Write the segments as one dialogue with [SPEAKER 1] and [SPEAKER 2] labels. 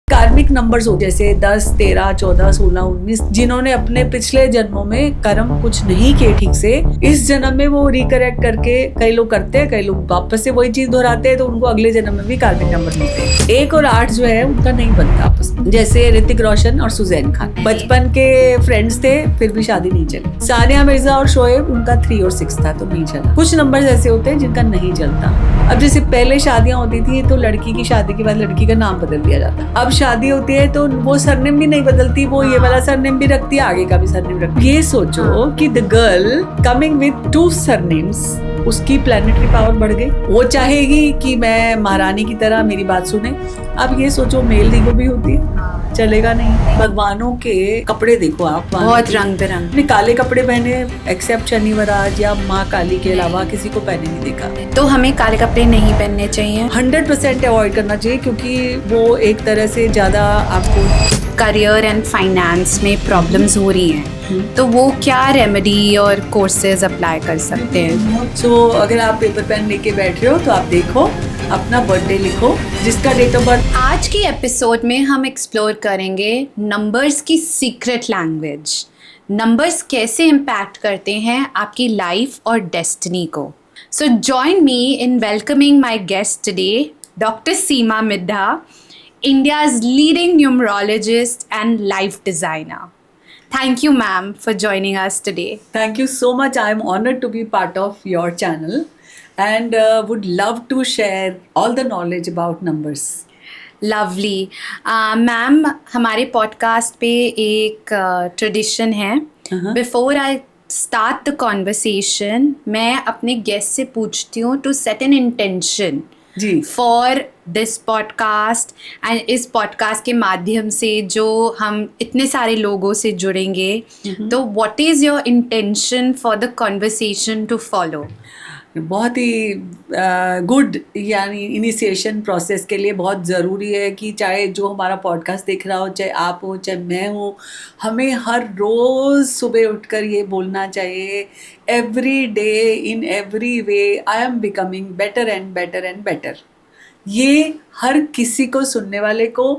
[SPEAKER 1] कार्मिक नंबर्स हो जैसे 10, 13, 14, 16, 19, जिन्होंने अपने पिछले जन्मों में कर्म कुछ नहीं किए ठीक से, इस जन्म में वो रिकरेक्ट करके, कई लोग करते हैं, कई लोग वापस से वही चीज दोहराते हैं, तो उनको अगले जन्म में भी कार्मिक नंबर मिलते हैं। 1 और 8 जो है उनका नहीं बनता आपस में। जैसे ऋतिक रोशन और सुजैन खान बचपन के फ्रेंड्स थे, फिर भी शादी नहीं चली। सानिया मिर्जा और शोएब, उनका 3 और 6 था तो नहीं चला। कुछ नंबर ऐसे होते हैं जिनका नहीं चलता। अब जैसे पहले शादियां होती थी तो लड़की की शादी के बाद लड़की का नाम बदल दिया जाता। अब शादी होती है तो वो सरनेम भी नहीं बदलती, वो ये वाला सरनेम भी रखती है, आगे का भी सरनेम रखती है। ये सोचो कि the girl coming with 2 surnames, उसकी प्लैनेटरी पावर बढ़ गई। वो चाहेगी कि मैं महारानी की तरह मेरी बात सुने। अब ये सोचो मेल ईगो भी होती है, चलेगा नहीं। भगवानों के कपड़े देखो आप,
[SPEAKER 2] बहुत रंग बिरंग।
[SPEAKER 1] ने काले कपड़े पहने, एक्सेप्ट शनिवराज या माँ काली के अलावा किसी को पहने नहीं देखा।
[SPEAKER 2] तो हमें काले कपड़े नहीं पहनने चाहिए,
[SPEAKER 1] 100% अवॉइड करना चाहिए, क्योंकि वो एक तरह से ज्यादा आपको
[SPEAKER 2] करियर एंड फाइनेंस में प्रॉब्लम्स हो रही हैं, तो वो क्या रेमेडी और कोर्सेज अप्लाई कर सकते हैं?
[SPEAKER 1] सो अगर आप पेपर पेन लेके बैठ रहे हो तो आप देखो, अपना बर्थडे लिखो, जिसका डेट ऑफ बर्थ।
[SPEAKER 2] आज के एपिसोड में हम एक्सप्लोर करेंगे नंबर्स की सीक्रेट लैंग्वेज। नंबर्स कैसे इम्पैक्ट करते हैं आपकी लाइफ और डेस्टिनी को। So join me in welcoming my guest today, doctor Seema Midha, India's leading numerologist and life designer. Thank you, ma'am, for joining us today.
[SPEAKER 1] Thank you so much. I am honored to be part of your channel and would love to share all the knowledge about numbers.
[SPEAKER 2] Lovely. Ma'am, हमारे podcast पे एक tradition है। Before I start the conversation, मैं अपने guest से पूछती हूँ to set an intention for this podcast, and इस पॉडकास्ट के माध्यम से जो हम इतने सारे लोगों से जुड़ेंगे, तो what is your intention for the conversation to follow?
[SPEAKER 1] बहुत ही गुड, यानी इनिशिएशन प्रोसेस के लिए बहुत ज़रूरी है कि चाहे जो हमारा पॉडकास्ट देख रहा हो, चाहे आप हो, चाहे मैं हूँ, हमें हर रोज़ सुबह उठकर ये बोलना चाहिए, every day in every way I am becoming better and better and better. ये हर किसी को सुनने वाले को,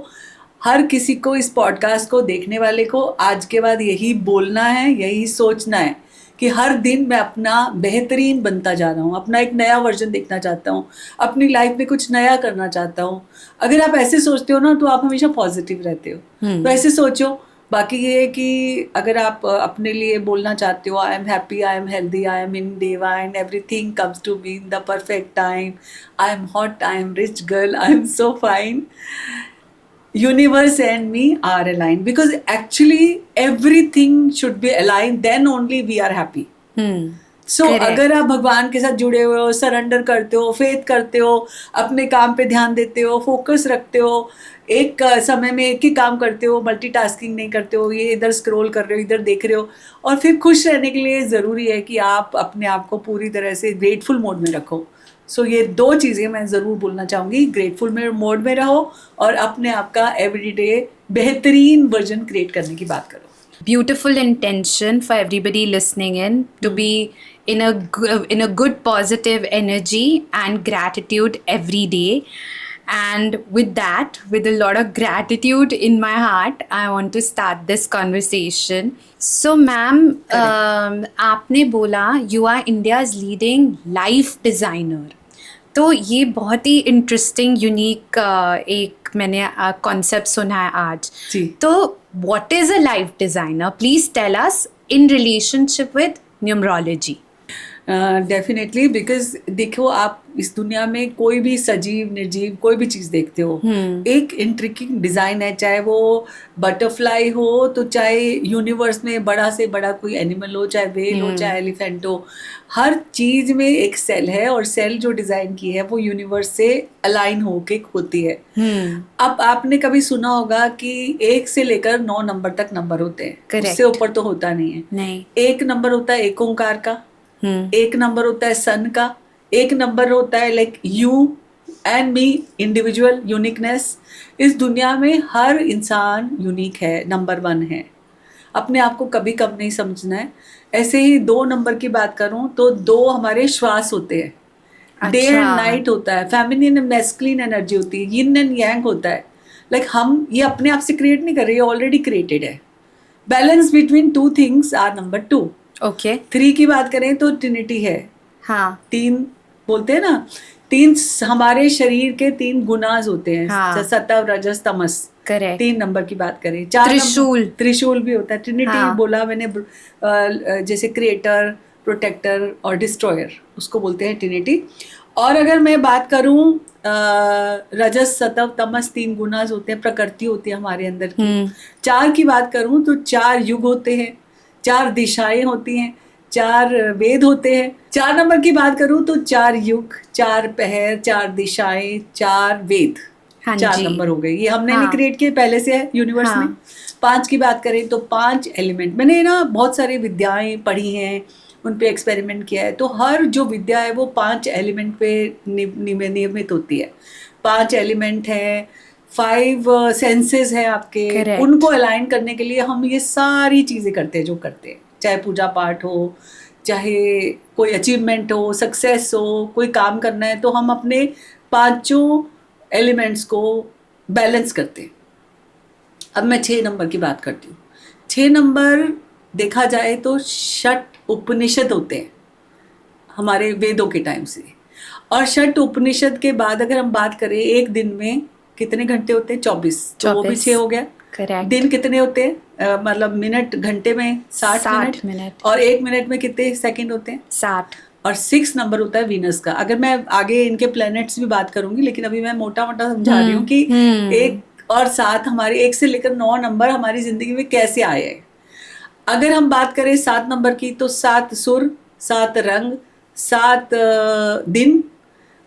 [SPEAKER 1] हर किसी को इस पॉडकास्ट को देखने वाले को आज के बाद यही बोलना है, यही सोचना है कि हर दिन मैं अपना बेहतरीन बनता जा रहा हूँ, अपना एक नया वर्जन देखना चाहता हूँ, अपनी लाइफ में कुछ नया करना चाहता हूँ। अगर आप ऐसे सोचते हो ना तो आप हमेशा पॉजिटिव रहते हो। तो ऐसे सोचो। बाकी ये है कि अगर आप अपने लिए बोलना चाहते हो, I am happy, I am healthy, I am in divine, everything comes to me in the perfect time, I am hot, I am rich girl, I am so fine, universe and me are aligned, because actually everything should be aligned, then only we are happy. So अगर आप भगवान के साथ जुड़े हुए हो, surrender करते हो, फेथ करते हो, अपने काम पे ध्यान देते हो, फोकस रखते हो, एक समय में एक ही काम करते हो, मल्टीटास्किंग नहीं करते हो, ये इधर स्क्रॉल कर रहे हो, इधर देख रहे हो, और फिर खुश रहने के लिए ज़रूरी है कि आप अपने आप को पूरी तरह से ग्रेटफुल मोड में रखो। सो ये 2 चीज़ें मैं ज़रूर बोलना चाहूँगी, ग्रेटफुल मोड में रहो और अपने आप का एवरीडे बेहतरीन वर्जन क्रिएट करने की बात करो।
[SPEAKER 2] Beautiful intention for everybody listening in, to be in a good positive energy and gratitude every day. And with that, with a lot of gratitude in my heart, I want to start this conversation. So ma'am, आपने बोला you are India's leading life designer. तो ये बहुत ही interesting unique एक मैंने concept सुना है आज। तो what is a life designer? Please tell us in relationship with numerology.
[SPEAKER 1] Definitely, because देखो, आप इस दुनिया में कोई भी सजीव निर्जीव कोई भी चीज़ देखते हो, एक इंट्रिकिंग डिज़ाइन है, चाहे वो बटरफ्लाई हो, तो चाहे यूनिवर्स में बड़ा से बड़ा कोई एनिमल हो, चाहे व्हेल हो, चाहे एलिफेंट हो, हर चीज़ में एक सेल है, और सेल जो डिज़ाइन की है वो यूनिवर्स से अलाइन होके होती है। अब आपने कभी सुना होगा कि 1 से लेकर 9 नंबर तक नंबर होते हैं, उससे ऊपर तो होता नहीं है।
[SPEAKER 2] नहीं।
[SPEAKER 1] 1 नंबर होता है एक ओंकार का, 1 नंबर होता है सन का, 1 नंबर होता है like you and me, individual uniqueness. इस दुनिया में हर इंसान यूनिक है, नंबर 1 है। अपने आप को कभी कम नहीं समझना है। ऐसे ही 2 नंबर की बात करूं तो 2 हमारे श्वास होते हैं, डे एंड नाइट होता है, फेमिनिन एंड मैस्कुलिन एनर्जी होती है, यिन एंड यांग होता है। लाइक हम ये अपने आप से क्रिएट नहीं कर रहे, ये ऑलरेडी क्रिएटेड है. Balance between two things are number 2.
[SPEAKER 2] Okay.
[SPEAKER 1] 3 की बात करें तो ट्रिनिटी है.
[SPEAKER 2] हाँ.
[SPEAKER 1] 3 बोलते हैं ना, 3 हमारे शरीर के 3 गुनाज होते हैं.
[SPEAKER 2] हाँ.
[SPEAKER 1] सत्व रजस तमस.
[SPEAKER 2] करेक्ट.
[SPEAKER 1] 3 नंबर की बात करें. 4
[SPEAKER 2] त्रिशूल.
[SPEAKER 1] त्रिशूल भी होता है. ट्रिनिटी
[SPEAKER 2] हाँ.
[SPEAKER 1] बोला मैंने, जैसे क्रिएटर, प्रोटेक्टर और डिस्ट्रॉयर, उसको बोलते हैं ट्रिनिटी. और अगर मैं बात करूं, रजस सत्व तमस 3 गुनाज होते हैं, प्रकृति होती है हमारे अंदर की. 4 की बात करूं तो 4 युग होते हैं, 4 दिशाएं होती हैं, 4 वेद होते हैं. 4 नंबर की बात करूं तो 4 युग, 4 पहर, 4 दिशाएं, 4 वेद.
[SPEAKER 2] हाँ
[SPEAKER 1] 4
[SPEAKER 2] जी.
[SPEAKER 1] नंबर हो गए. ये हमने नहीं
[SPEAKER 2] हाँ.
[SPEAKER 1] क्रिएट किए, पहले से है यूनिवर्स
[SPEAKER 2] हाँ.
[SPEAKER 1] में. 5 की बात करें तो 5 एलिमेंट. मैंने ना बहुत सारी विद्याएं पढ़ी हैं, उन पे एक्सपेरिमेंट किया है. तो हर जो विद्या है वो 5 एलिमेंट पे नियमित होती है. 5 एलिमेंट है, 5 सेंसेस है आपके.
[SPEAKER 2] Correct.
[SPEAKER 1] उनको अलाइन करने के लिए हम ये सारी चीज़ें करते हैं जो करते हैं. चाहे पूजा पाठ हो, चाहे कोई अचीवमेंट हो, सक्सेस हो, कोई काम करना है, तो हम अपने 5 एलिमेंट्स को बैलेंस करते हैं. अब मैं 6 नंबर की बात करती हूँ. 6 नंबर देखा जाए तो षट उपनिषद होते हैं हमारे वेदों के टाइम से. और षट उपनिषद के बाद अगर हम बात करें, एक दिन में कितने घंटे होते हैं? 24. तो वो भी 6 हो गया.
[SPEAKER 2] करेक्ट.
[SPEAKER 1] दिन कितने होते हैं? मतलब मिनट, घंटे में 60 मिनट. और 1 मिनट में कितने सेकंड होते हैं?
[SPEAKER 2] 60.
[SPEAKER 1] और 6 नंबर होता है वीनस का. अगर मैं आगे इनके प्लैनेट्स भी बात करूंगी, लेकिन अभी मैं मोटा मोटा समझा रही हूँ कि 1 और 7 हमारे 1 से लेकर 9 नंबर हमारी जिंदगी में कैसे आए हैं. अगर हम बात करें 7 नंबर की तो 7 सुर, 7 रंग, 7 दिन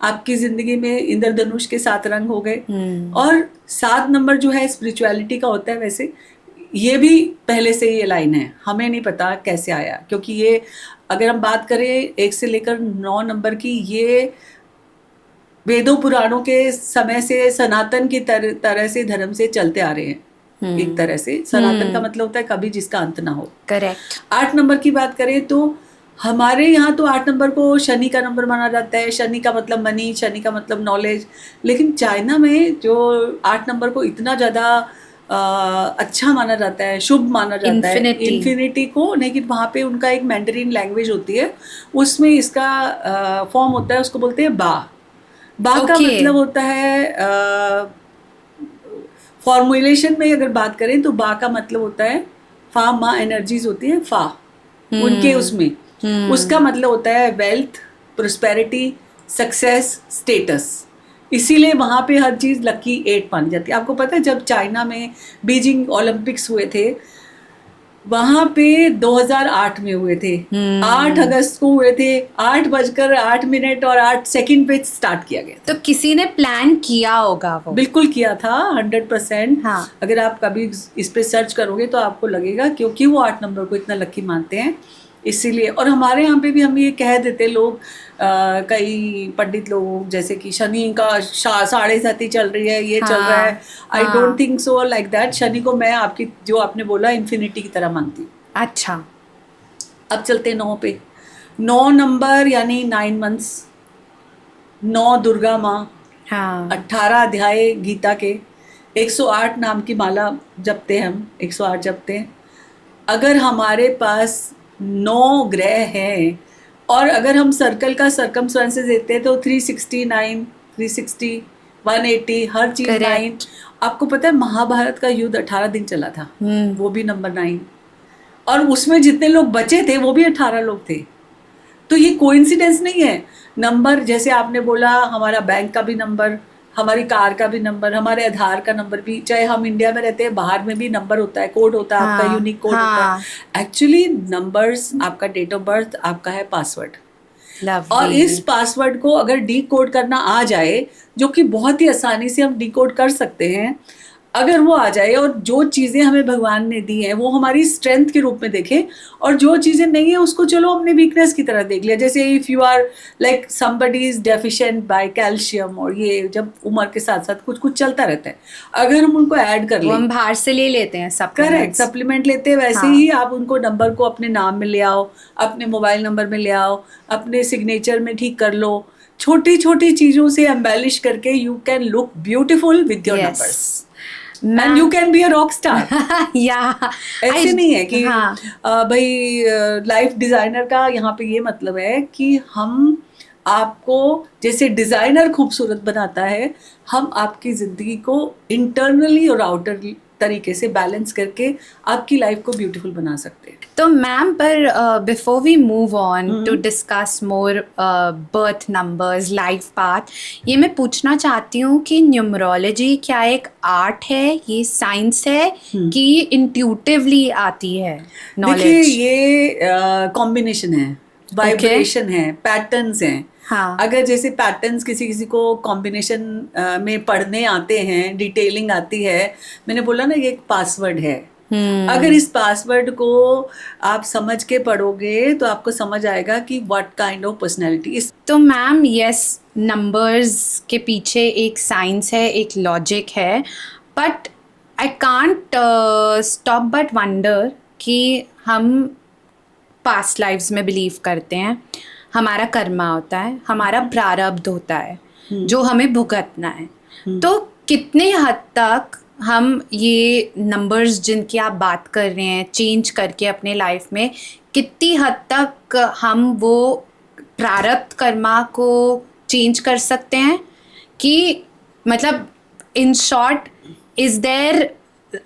[SPEAKER 1] आपकी जिंदगी में. इंद्रधनुष के 7 रंग हो गए. और 7 नंबर जो है स्पिरिचुअलिटी का होता है. वैसे ये भी पहले से ये लाइन है, हमें नहीं पता कैसे आया, क्योंकि ये अगर हम बात करें 1 से लेकर 9 नंबर की, ये वेदों पुराणों के समय से सनातन की तरह से धर्म से चलते आ रहे हैं. एक तरह से सनातन का मतलब होता है कभी जिसका अंत ना हो.
[SPEAKER 2] करेक्ट.
[SPEAKER 1] 8 नंबर की बात करें तो हमारे यहाँ तो 8 नंबर को शनि का नंबर माना जाता है. शनि का मतलब मनी, शनि का मतलब नॉलेज. लेकिन चाइना में जो 8 नंबर को इतना ज़्यादा अच्छा माना जाता है, शुभ माना जाता है, इन्फिनिटी को. लेकिन वहाँ पे उनका एक मैंडरीन लैंग्वेज होती है, उसमें इसका फॉर्म होता है, उसको बोलते हैं बा. बा का मतलब होता है, फॉर्मुलेशन में अगर बात करें तो बा का मतलब होता है फा मा एनर्जीज होती है फा उनके उसमें. उसका मतलब होता है वेल्थ, प्रोस्पेरिटी, सक्सेस, स्टेटस. इसीलिए वहाँ पे हर चीज़ लकी 8 मानी जाती है. आपको पता है जब चाइना में बीजिंग ओलंपिक्स हुए थे, वहाँ पे 2008 में हुए थे. 8 अगस्त को हुए थे. 8:08 और 8 सेकंड पे स्टार्ट किया गया.
[SPEAKER 2] तो किसी ने प्लान किया होगा वो.
[SPEAKER 1] बिल्कुल किया था, 100%.
[SPEAKER 2] हाँ.
[SPEAKER 1] अगर आप कभी इस पे सर्च करोगे तो आपको लगेगा, क्योंकि वो 8 नंबर को इतना लकी मानते हैं इसीलिए. और हमारे यहाँ पे भी हम ये कह देते लोग, कई पंडित लोग, जैसे कि शनि का 7.5 चल रही है, ये चल रहा है. I don't think so like that. Shani को मैं आपकी जो आपने बोला इन्फिनिटी की तरह मानती हूँ.
[SPEAKER 2] अच्छा.
[SPEAKER 1] अब चलते हैं 9 पे. 9 नंबर यानी 9 मंथ्स, 9 दुर्गा माँ.
[SPEAKER 2] हाँ.
[SPEAKER 1] 18 अध्याय गीता के, 108 नाम की माला जपते हैं हम, 108 जपते हैं. अगर हमारे पास 9 ग्रह हैं और अगर हम सर्कल का सर्कमस्टेंसेस देते हैं तो 369, 360, 180, हर चीज़ 9. आपको पता है महाभारत का युद्ध 18 दिन चला था, वो भी नंबर 9. और उसमें जितने लोग बचे थे वो भी 18 लोग थे. तो ये कोइंसिडेंस नहीं है. नंबर जैसे आपने बोला, हमारा बैंक का भी नंबर, हमारी कार का भी नंबर, हमारे आधार का नंबर भी, चाहे हम इंडिया में रहते हैं बाहर में भी नंबर होता है, कोड होता है. आपका यूनिक कोड होता है. एक्चुअली नंबर्स, आपका डेट ऑफ बर्थ आपका है पासवर्ड. और इस पासवर्ड को अगर डी कोड करना आ जाए, जो कि बहुत ही आसानी से हम डी कोड कर सकते हैं, अगर वो आ जाए और जो चीज़ें हमें भगवान ने दी हैं वो हमारी स्ट्रेंथ के रूप में देखें, और जो चीज़ें नहीं है उसको चलो हमने वीकनेस की तरह देख लिया. जैसे if you are like somebody is deficient by calcium, और ये जब उम्र के साथ साथ कुछ कुछ चलता रहता है, अगर हम उनको ऐड कर लें,
[SPEAKER 2] हम बाहर से ले लेते हैं
[SPEAKER 1] करेक्ट, सप्लीमेंट लेते हैं, वैसे ही आप उनको नंबर को अपने नाम में ले आओ, अपने मोबाइल नंबर में ले आओ, अपने सिग्नेचर में ठीक कर लो. छोटी छोटी चीज़ों से एम्बेलिश करके you can look beautiful with your numbers. And you can be a rock star.
[SPEAKER 2] Yeah.
[SPEAKER 1] ऐसे नहीं है कि
[SPEAKER 2] हाँ.
[SPEAKER 1] भाई लाइफ डिजाइनर का यहाँ पे ये मतलब है कि हम आपको जैसे डिजाइनर खूबसूरत बनाता है, हम आपकी जिंदगी को इंटरनली और आउटर तरीके से बैलेंस करके आपकी लाइफ को ब्यूटीफुल बना सकते हैं.
[SPEAKER 2] तो मैम, पर before we move on to discuss more birth numbers, life path, ये मैं पूछना चाहती हूँ कि न्यूमरोलॉजी क्या एक आर्ट है, ये साइंस है, कि इंट्यूटिवली आती है
[SPEAKER 1] देखिए,
[SPEAKER 2] नॉलेज?
[SPEAKER 1] ये कॉम्बिनेशन है, वाइब्रेशन है, पैटर्न्स हैं.
[SPEAKER 2] हाँ.
[SPEAKER 1] अगर जैसे पैटर्न्स किसी किसी को कॉम्बिनेशन में पढ़ने आते हैं, डिटेलिंग आती है, मैंने बोला ना ये एक पासवर्ड है. अगर इस पासवर्ड को आप समझ के पढ़ोगे तो आपको समझ आएगा कि व्हाट काइंड ऑफ पर्सनैलिटी इस.
[SPEAKER 2] तो मैम, यस, नंबर्स के पीछे एक साइंस है, एक लॉजिक है, but I can't stop but wonder कि हम पास्ट लाइव्स में बिलीव करते हैं, हमारा कर्मा होता है, हमारा प्रारब्ध होता है जो हमें भुगतना है. तो कितने हद तक हम ये नंबर्स जिनकी आप बात कर रहे हैं चेंज करके अपने लाइफ में, कितनी हद तक हम वो प्रारब्ध कर्मा को चेंज कर सकते हैं? कि मतलब in short, is their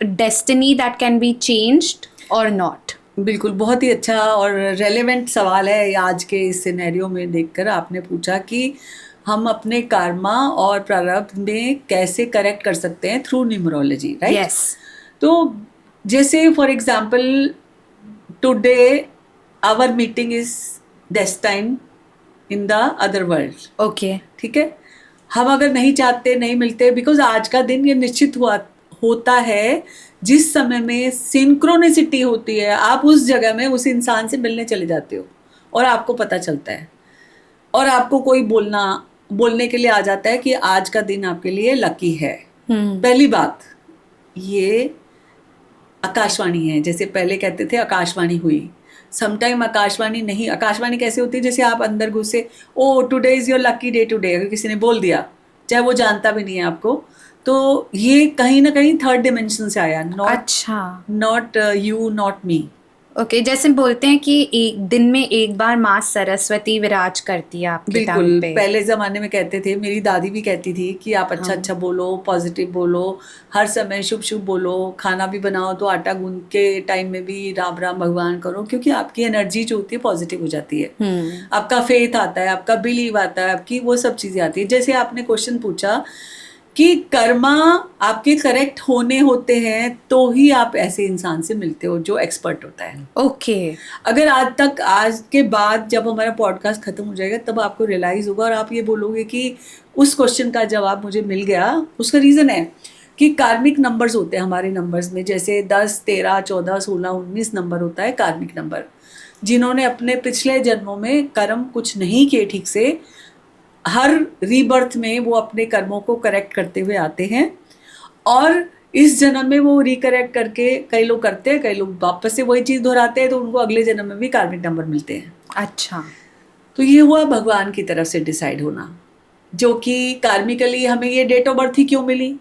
[SPEAKER 2] destiny that can be changed और नॉट?
[SPEAKER 1] बिल्कुल, बहुत ही अच्छा और रेलेवेंट सवाल है आज के इस सिनेरियो में देखकर आपने पूछा कि हम अपने कर्मा और प्रारब्ध में कैसे करेक्ट कर सकते हैं थ्रू न्यूमरोलॉजी, राइट?
[SPEAKER 2] यस.
[SPEAKER 1] तो जैसे for example today our meeting is destine in the other world.
[SPEAKER 2] Okay.
[SPEAKER 1] ठीक है, हम अगर नहीं चाहते, नहीं मिलते, बिकॉज आज का दिन ये निश्चित होता है जिस समय में सिंक्रोनिसिटी होती है, आप उस जगह में उस इंसान से मिलने चले जाते हो और आपको पता चलता है और आपको कोई बोलने के लिए आ जाता है कि आज का दिन आपके लिए लकी है. पहली बात, ये आकाशवाणी है. जैसे पहले कहते थे आकाशवाणी हुई, समटाइम आकाशवाणी नहीं. आकाशवाणी कैसे होती है? जैसे आप अंदर घुसे, oh today is your lucky day today, अगर किसी ने बोल दिया, चाहे वो जानता भी नहीं है आपको, तो ये कहीं ना कहीं थर्ड डिमेंशन से आया. Not you, not me.
[SPEAKER 2] Okay. जैसे बोलते हैं कि एक दिन में एक बार माँ सरस्वती विराज करती है आपके टाइम
[SPEAKER 1] बिल्कुल,
[SPEAKER 2] पे.
[SPEAKER 1] पहले ज़माने में कहते थे, मेरी दादी भी कहती थी कि आप अच्छा बोलो, पॉजिटिव बोलो, हर समय शुभ शुभ बोलो, खाना भी बनाओ तो आटा गूंद के टाइम में भी राम राम भगवान करो, क्योंकि आपकी एनर्जी जो होती है पॉजिटिव हो जाती है. आपका फेथ आता है, आपका बिलीव आता है, आपकी वो सब चीज़ें आती है. जैसे आपने क्वेश्चन पूछा कि कर्मा आपके करेक्ट होने होते हैं तो ही आप ऐसे इंसान से मिलते हो जो एक्सपर्ट होता है.
[SPEAKER 2] ओके.
[SPEAKER 1] अगर आज के बाद जब हमारा पॉडकास्ट खत्म हो जाएगा तब आपको रियलाइज होगा और आप ये बोलोगे कि उस क्वेश्चन का जवाब मुझे मिल गया. उसका रीज़न है कि कार्मिक नंबर्स होते हैं हमारे नंबर्स में, जैसे 10, 13, 14, 16, 19 नंबर होता है कार्मिक नंबर. जिन्होंने अपने पिछले जन्मों में कर्म कुछ नहीं किए ठीक से, हर रीबर्थ में वो अपने कर्मों को करेक्ट करते हुए आते हैं और इस जन्म में वो रिकरेक्ट करके, कई लोग करते हैं, कई लोग वापस से वही चीज़ दोहराते हैं, तो उनको अगले जन्म में भी कार्मिक नंबर मिलते हैं.
[SPEAKER 2] अच्छा.
[SPEAKER 1] तो ये हुआ भगवान की तरफ से डिसाइड होना, जो कि कार्मिकली हमें ये डेट ऑफ बर्थ ही क्यों मिली,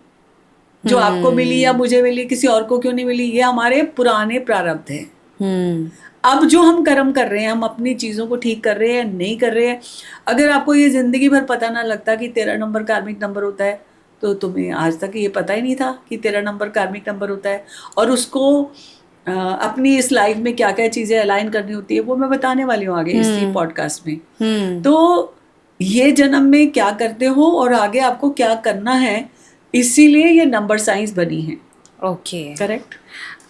[SPEAKER 1] जो आपको मिली या मुझे मिली, किसी और को क्यों नहीं मिली, ये हमारे पुराने प्रारब्ध हैं. अब जो हम कर्म कर रहे हैं, हम अपनी चीज़ों को ठीक कर रहे हैं, नहीं कर रहे हैं. अगर आपको ये ज़िंदगी भर पता ना लगता कि 13 नंबर कार्मिक नंबर होता है, तो तुम्हें आज तक ये पता ही नहीं था कि 13 नंबर कार्मिक नंबर होता है. और उसको अपनी इस लाइफ में क्या क्या चीज़ें अलाइन करनी होती है वो मैं बताने वाली हूँ आगे इसी पॉडकास्ट में. तो ये जन्म में क्या करते हो और आगे आपको क्या करना है, इसीलिए ये नंबर साइंस बनी है.
[SPEAKER 2] ओके.
[SPEAKER 1] करेक्ट.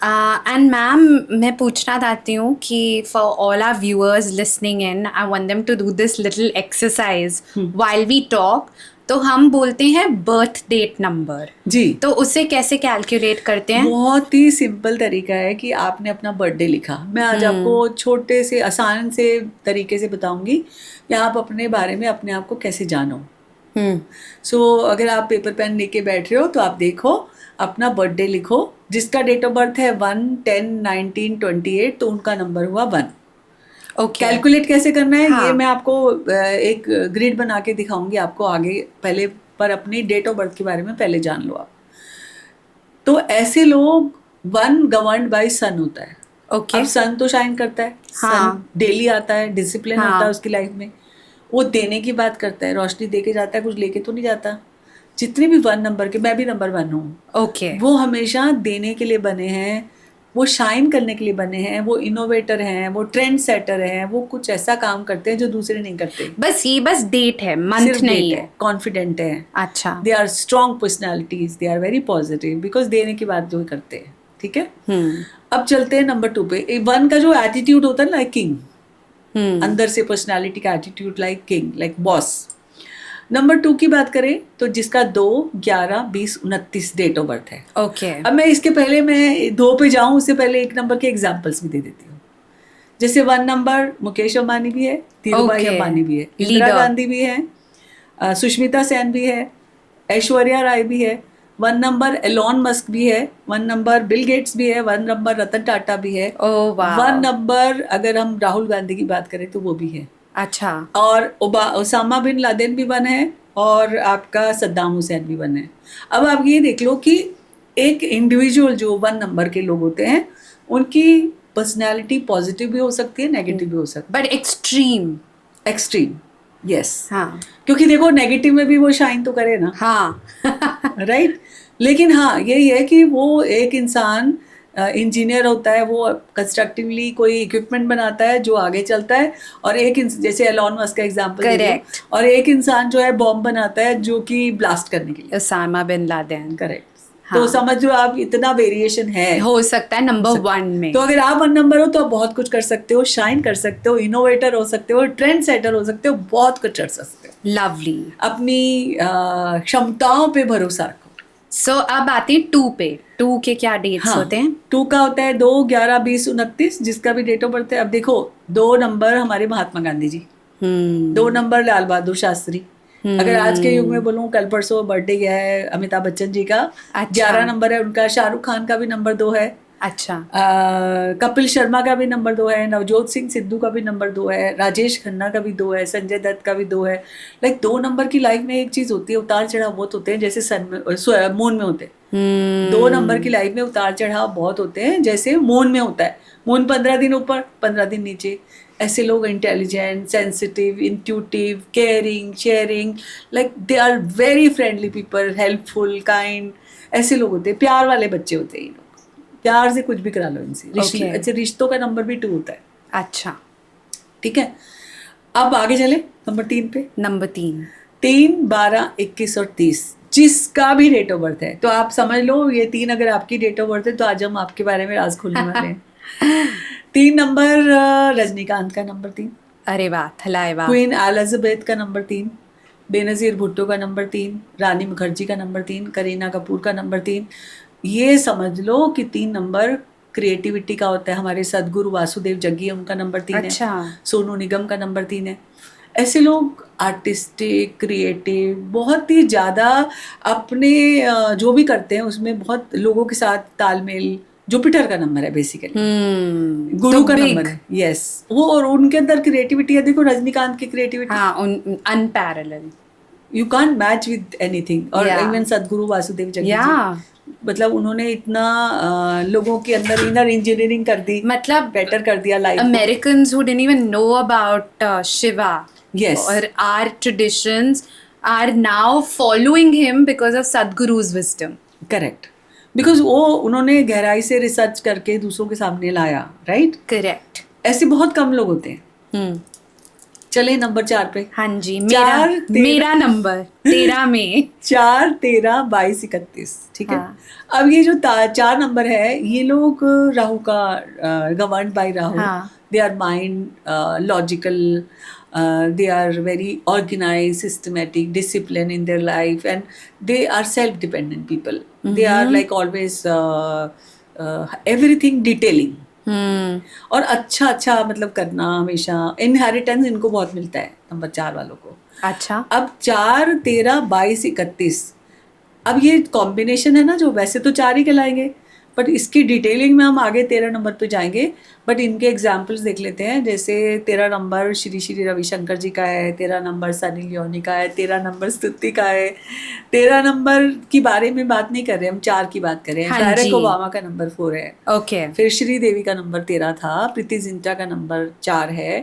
[SPEAKER 2] एंड मैम, मैं पूछना चाहती हूँ कि for all our viewers listening in, I want them to do this little exercise while we talk. तो हम बोलते हैं बर्थ डेट नंबर
[SPEAKER 1] जी,
[SPEAKER 2] तो उसे कैसे कैलकुलेट करते हैं?
[SPEAKER 1] बहुत ही सिंपल तरीका है कि आपने अपना बर्थडे लिखा. मैं आज आपको छोटे से आसान से तरीके से बताऊंगी कि आप अपने बारे में अपने आप को कैसे जानो. सो अगर आप पेपर पेन लेके बैठ रहे हो तो आप देखो, अपना बर्थडे लिखो. जिसका डेट ऑफ बर्थ है 1/10/1928 तो उनका नंबर हुआ 1.
[SPEAKER 2] ओके.
[SPEAKER 1] कैलकुलेट कैसे करना है,
[SPEAKER 2] हाँ.
[SPEAKER 1] ये मैं आपको एक ग्रिड बना के दिखाऊंगी आपको आगे. पहले पर अपनी डेट ऑफ बर्थ के बारे में पहले जान लो आप. तो ऐसे लोग वन गवर्न्ड बाय सन होता है.
[SPEAKER 2] ओके.
[SPEAKER 1] अब सन तो शाइन करता है,
[SPEAKER 2] हाँ.
[SPEAKER 1] सन डेली आता है, डिसिप्लिन
[SPEAKER 2] हाँ.
[SPEAKER 1] होता है उसकी लाइफ में. वो देने की बात करता है, रोशनी दे के जाता है, कुछ लेके तो नहीं जाता. जितने भी वन नंबर के, मैं भी नंबर वन हूँ,
[SPEAKER 2] ओके.
[SPEAKER 1] वो हमेशा देने के लिए बने हैं, वो शाइन करने के लिए बने हैं, वो इनोवेटर हैं, वो ट्रेंड सेटर हैं, वो कुछ ऐसा काम करते हैं जो दूसरे नहीं करते.
[SPEAKER 2] बस डेट है, मंथ नहीं है.
[SPEAKER 1] कॉन्फिडेंट है.
[SPEAKER 2] अच्छा.
[SPEAKER 1] They are strong personalities, they are very positive, because देने की बात जो करते हैं. ठीक है. अब चलते हैं नंबर 2 पे. वन का जो एटीट्यूड होता है लाइक किंग, अंदर से पर्सनालिटी का attitude like king, like boss. Number 2 की बात करें तो जिसका 2, 11, 20, 29 डेट ऑफ बर्थ है.
[SPEAKER 2] ओके.
[SPEAKER 1] अब मैं इसके पहले मैं 2 पे जाऊं उससे पहले एक नंबर के एग्जांपल्स भी दे देती हूँ. जैसे 1 नंबर मुकेश अंबानी भी है, धीरूभाई अंबानी भी है, इंदिरा गांधी भी है, सुष्मिता सेन भी है, ऐश्वर्या राय भी है. 1 नंबर एलॉन मस्क भी है, 1 नंबर बिल गेट्स भी है, 1 नंबर रतन टाटा भी है, 1 नंबर अगर हम राहुल गांधी की बात करें तो वो भी है.
[SPEAKER 2] अच्छा.
[SPEAKER 1] और ओसामा बिन लादेन भी वन है, और आपका सद्दाम हुसैन भी वन है. अब आप ये देख लो कि एक इंडिविजुअल जो 1 नंबर के लोग होते हैं उनकी पर्सनैलिटी पॉजिटिव भी हो सकती है, नेगेटिव भी हो सकती
[SPEAKER 2] बट एक्सट्रीम.
[SPEAKER 1] एक्सट्रीम. यस.
[SPEAKER 2] हाँ.
[SPEAKER 1] क्योंकि देखो नेगेटिव में भी वो शाइन तो करे ना.
[SPEAKER 2] हाँ.
[SPEAKER 1] राइट. लेकिन हाँ यही है कि वो एक इंसान इंजीनियर होता है, वो कंस्ट्रक्टिवली कोई इक्विपमेंट बनाता है जो आगे चलता है, और एक जैसे एलॉन मस्क का एग्जांपल
[SPEAKER 2] करेक्ट,
[SPEAKER 1] और एक इंसान जो है बॉम्ब बनाता है जो कि ब्लास्ट करने के लिए.
[SPEAKER 2] Osama bin Laden.
[SPEAKER 1] करेक्ट.
[SPEAKER 2] हाँ.
[SPEAKER 1] तो समझ लो आप, इतना वेरिएशन है,
[SPEAKER 2] हो सकता है नंबर 1 में.
[SPEAKER 1] तो अगर आप 1 नंबर हो तो आप बहुत कुछ कर सकते हो, शाइन कर सकते हो, इनोवेटर हो सकते हो, ट्रेंड सेटर हो सकते हो, बहुत कुछ कर सकते हो.
[SPEAKER 2] लवली.
[SPEAKER 1] अपनी क्षमताओं पे भरोसा रखो.
[SPEAKER 2] सो अब आते हैं 2 पे. 2 के क्या डेट्स होते हैं?
[SPEAKER 1] 2 का होता है 2, 11, 20, 29, जिसका भी डेट ऑफ बर्थ है. अब देखो 2 नंबर हमारे महात्मा गांधी जी, 2 नंबर लाल बहादुर शास्त्री. अगर आज के युग में बोलूं, कल परसों बर्थडे गया है अमिताभ बच्चन जी का.
[SPEAKER 2] अच्छा.
[SPEAKER 1] 11 नंबर है उनका. शाहरुख खान का भी नंबर 2 है.
[SPEAKER 2] अच्छा.
[SPEAKER 1] कपिल शर्मा का भी नंबर 2 है, नवजोत सिंह सिद्धू का भी नंबर 2 है, राजेश खन्ना का भी 2 है, संजय दत्त का भी 2 है. लाइक 2 नंबर की लाइफ में एक चीज होती है, उतार चढ़ाव बहुत होते हैं, जैसे सन में मून में होते हैं. 2 नंबर की लाइफ में उतार चढ़ाव बहुत होते हैं, जैसे मून में होता है. मून 15 दिन ऊपर, 15 दिन नीचे. ऐसे लोग intelligent, sensitive, intuitive, caring, sharing, like they are very friendly people, helpful, kind. ऐसे लोग होते हैं, प्यार वाले बच्चे होते हैं. प्यार से कुछ भी करा लो इनसे. अच्छा, रिश्तों का नंबर भी 2 होता है.
[SPEAKER 2] अच्छा.
[SPEAKER 1] ठीक है. अब आगे चले नंबर 3 पे.
[SPEAKER 2] नंबर 3,
[SPEAKER 1] 12, 21 और 30, जिसका भी डेट ऑफ बर्थ है. तो आप समझ लो ये 3 अगर आपकी डेट ऑफ बर्थ है तो आज हम आपके बारे में राज खोलने वाले हैं. 3 नंबर रजनीकांत का नंबर 3.
[SPEAKER 2] अरे वाह, थलाए वाह.
[SPEAKER 1] क्वीन एलिजाबेथ का नंबर 3, बेनजीर भुट्टो का नंबर 3, रानी मुखर्जी का नंबर 3, करीना कपूर का नंबर 3. ये समझ लो कि 3 नंबर क्रिएटिविटी का होता है. हमारे सदगुरु वासुदेव जग्गी उनका नंबर 3
[SPEAKER 2] अच्छा.
[SPEAKER 1] है. सोनू निगम का नंबर 3 है. ऐसे लोग आर्टिस्टिक, क्रिएटिव, बहुत ही ज़्यादा अपने जो भी करते हैं उसमें बहुत लोगों के साथ तालमेल. जुपिटर का नंबर है बेसिकली, गुरु का नंबर है. यस. वो और उनके अंदर क्रिएटिविटी है. देखो रजनीकांत की क्रिएटिविटी,
[SPEAKER 2] हाँ, unparalleled,
[SPEAKER 1] you can't match with anything. और इवन सदगुरु वासुदेव जग्गी जी, मतलब उन्होंने इतना लोगों के अंदर इनर इंजीनियरिंग कर दी,
[SPEAKER 2] मतलब
[SPEAKER 1] बेटर कर दिया life.
[SPEAKER 2] Americans who didn't even know about Shiva,
[SPEAKER 1] yes,
[SPEAKER 2] or our traditions are now following him because of Sadhguru's wisdom.
[SPEAKER 1] Correct. Because वो उन्होंने गहराई से रिसर्च करके दूसरों के सामने लाया. राइट.
[SPEAKER 2] करेक्ट.
[SPEAKER 1] ऐसे बहुत कम लोग होते हैं. चले नंबर 4 पे.
[SPEAKER 2] हाँ जी, मेरा नंबर 13 में
[SPEAKER 1] 4, 13, 22, 31. ठीक है.
[SPEAKER 2] हाँ.
[SPEAKER 1] अब ये जो 4 नंबर है, ये लोग राहु का governed by Rahu. They are mind, logical, they are very organized, systematic, disciplined in their life, and they are self-dependent people. They are like always everything detailing. और अच्छा मतलब करना हमेशा. इनहेरिटेंस इनको बहुत मिलता है नंबर 4 वालों को.
[SPEAKER 2] अच्छा.
[SPEAKER 1] अब 4, 13, 22, 31, अब ये कॉम्बिनेशन है ना, जो वैसे तो 4 ही कहलाएंगे, बट इसकी डिटेलिंग में हम आगे 13 नंबर पे जाएंगे। बट इनके एग्जाम्पल्स देख लेते हैं। जैसे 13 नंबर श्री श्री रविशंकर जी का है, 13 नंबर सनी लियोनी का है, 13 नंबर स्तुति का है। 13 नंबर की बारे में बात नहीं कर रहे हम, 4 की बात कर रहे हैं।
[SPEAKER 2] हाँ
[SPEAKER 1] बैरक
[SPEAKER 2] जी।
[SPEAKER 1] ओबामा का नंबर 4 है।
[SPEAKER 2] ओके
[SPEAKER 1] फिर श्रीदेवी का नंबर 13 था, प्रीति जिंटा का नंबर 4 है।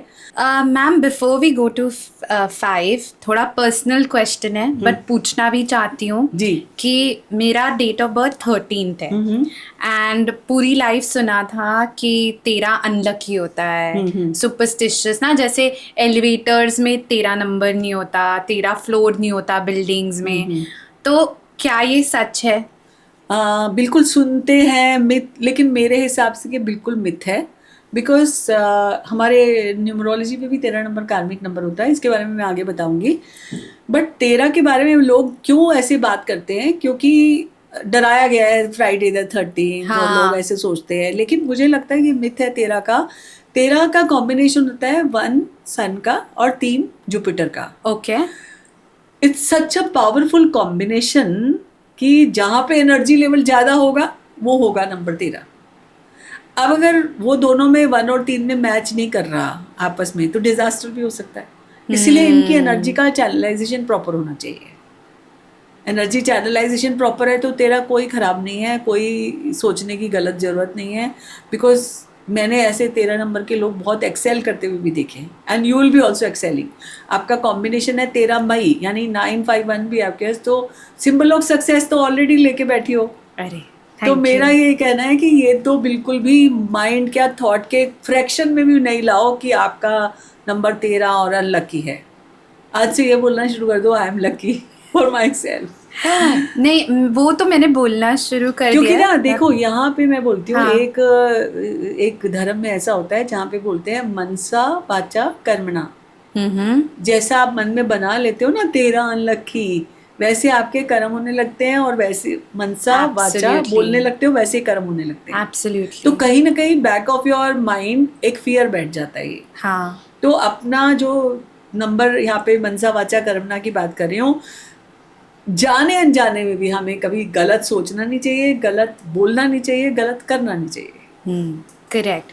[SPEAKER 2] Ma'am, before we go to 5, थोड़ा पर्सनल क्वेश्चन है बट पूछना भी चाहती हूँ
[SPEAKER 1] जी।
[SPEAKER 2] कि मेरा डेट ऑफ बर्थ 13th है एंड पूरी लाइफ सुना था कि 13 अनलकी होता है, सुपरस्टिशियस ना, जैसे एलिवेटर्स में 13 नंबर नहीं होता, 13 फ्लोर नहीं होता बिल्डिंग्स में। तो क्या ये सच है?
[SPEAKER 1] बिल्कुल सुनते हैं मिथ, लेकिन मेरे हिसाब से ये बिल्कुल मिथ है। बिकॉज हमारे न्यूमरोलॉजी में भी 13 नंबर कार्मिक नंबर होता है, इसके बारे में मैं आगे बताऊंगी। बट 13 के बारे में लोग क्यों ऐसे बात करते हैं, क्योंकि डराया गया है फ्राइडे द 13th, और लोग ऐसे सोचते हैं। लेकिन मुझे लगता है कि मिथ है 13 का। 13 का कॉम्बिनेशन होता है 1 सन का और 3 जुपिटर का।
[SPEAKER 2] Okay.
[SPEAKER 1] It's such a powerful combination कि जहाँ पे एनर्जी लेवल ज़्यादा होगा वो होगा नंबर 13। अब अगर वो दोनों में 1 और 3 में मैच नहीं कर रहा आपस में, तो डिजास्टर भी हो सकता है। इसलिए इनकी एनर्जी का चैनलाइजेशन प्रॉपर होना चाहिए। एनर्जी चैनलाइजेशन प्रॉपर है तो 13 कोई ख़राब नहीं है, कोई सोचने की गलत ज़रूरत नहीं है। बिकॉज मैंने ऐसे 13 नंबर के लोग बहुत एक्सेल करते हुए भी देखे हैं, and you will be also excelling. आपका कॉम्बिनेशन है 13 मई, यानी 951 भी आपके पास, तो सिंबल ऑफ सक्सेस तो ऑलरेडी लेके बैठी हो।
[SPEAKER 2] अरे
[SPEAKER 1] तो मेरा ये कहना है कि ये तो बिल्कुल भी माइंड क्या थॉट के फ्रैक्शन में भी नहीं लाओ कि आपका नंबर 13 और अनलकी है। आज से ये बोलना शुरू कर दो, I am lucky for my self.
[SPEAKER 2] नहीं, वो तो मैंने बोलना शुरू कर दिया।
[SPEAKER 1] क्योंकि ना देखो, यहाँ पे मैं बोलती हूँ,
[SPEAKER 2] हाँ।
[SPEAKER 1] एक धर्म में ऐसा होता है जहाँ पे बोलते हैं मनसा वाचा कर्मणा। जैसा आप मन में बना लेते हो ना 13 अनलकी, वैसे आपके कर्म होने लगते हैं, और वैसे मनसा वाचा बोलने लगते हो, वैसे कर्म होने लगते हैं।
[SPEAKER 2] एब्सोल्युटली।
[SPEAKER 1] तो कहीं ना कहीं बैक ऑफ योर माइंड एक फियर बैठ जाता है।
[SPEAKER 2] हाँ।
[SPEAKER 1] तो अपना जो नंबर यहाँ पे मनसा वाचा कर्मणा की बात कर रही हूँ, जाने अनजाने में भी हमें कभी गलत सोचना नहीं चाहिए, गलत बोलना नहीं चाहिए, गलत करना नहीं चाहिए।
[SPEAKER 2] करेक्ट।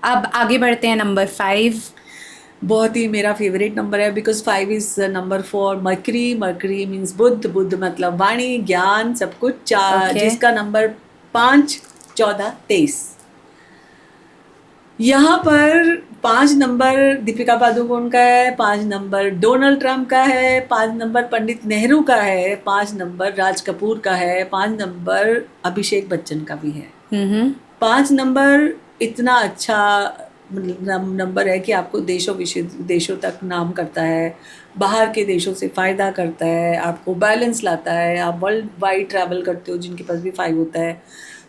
[SPEAKER 2] अब आगे बढ़ते हैं नंबर 5।
[SPEAKER 1] बहुत ही मेरा फेवरेट नंबर है, because 5 is number for mercury. Mercury means Buddha, Buddha मतलब वाणी, ज्ञान, सब कुछ। जिसका नंबर 5, 14, 23। यहाँ पर 5 नंबर दीपिका पादुकोण का है, 5 नंबर डोनाल्ड ट्रंप का है, 5 नंबर पंडित नेहरू का है, 5 नंबर राज कपूर का है, 5 नंबर अभिषेक बच्चन का भी है। 5 नंबर इतना अच्छा नंबर है कि आपको देशों तक नाम करता है, बाहर के देशों से फ़ायदा करता है, आपको बैलेंस लाता है, आप वर्ल्ड वाइड ट्रैवल करते हो जिनके पास भी 5 होता है।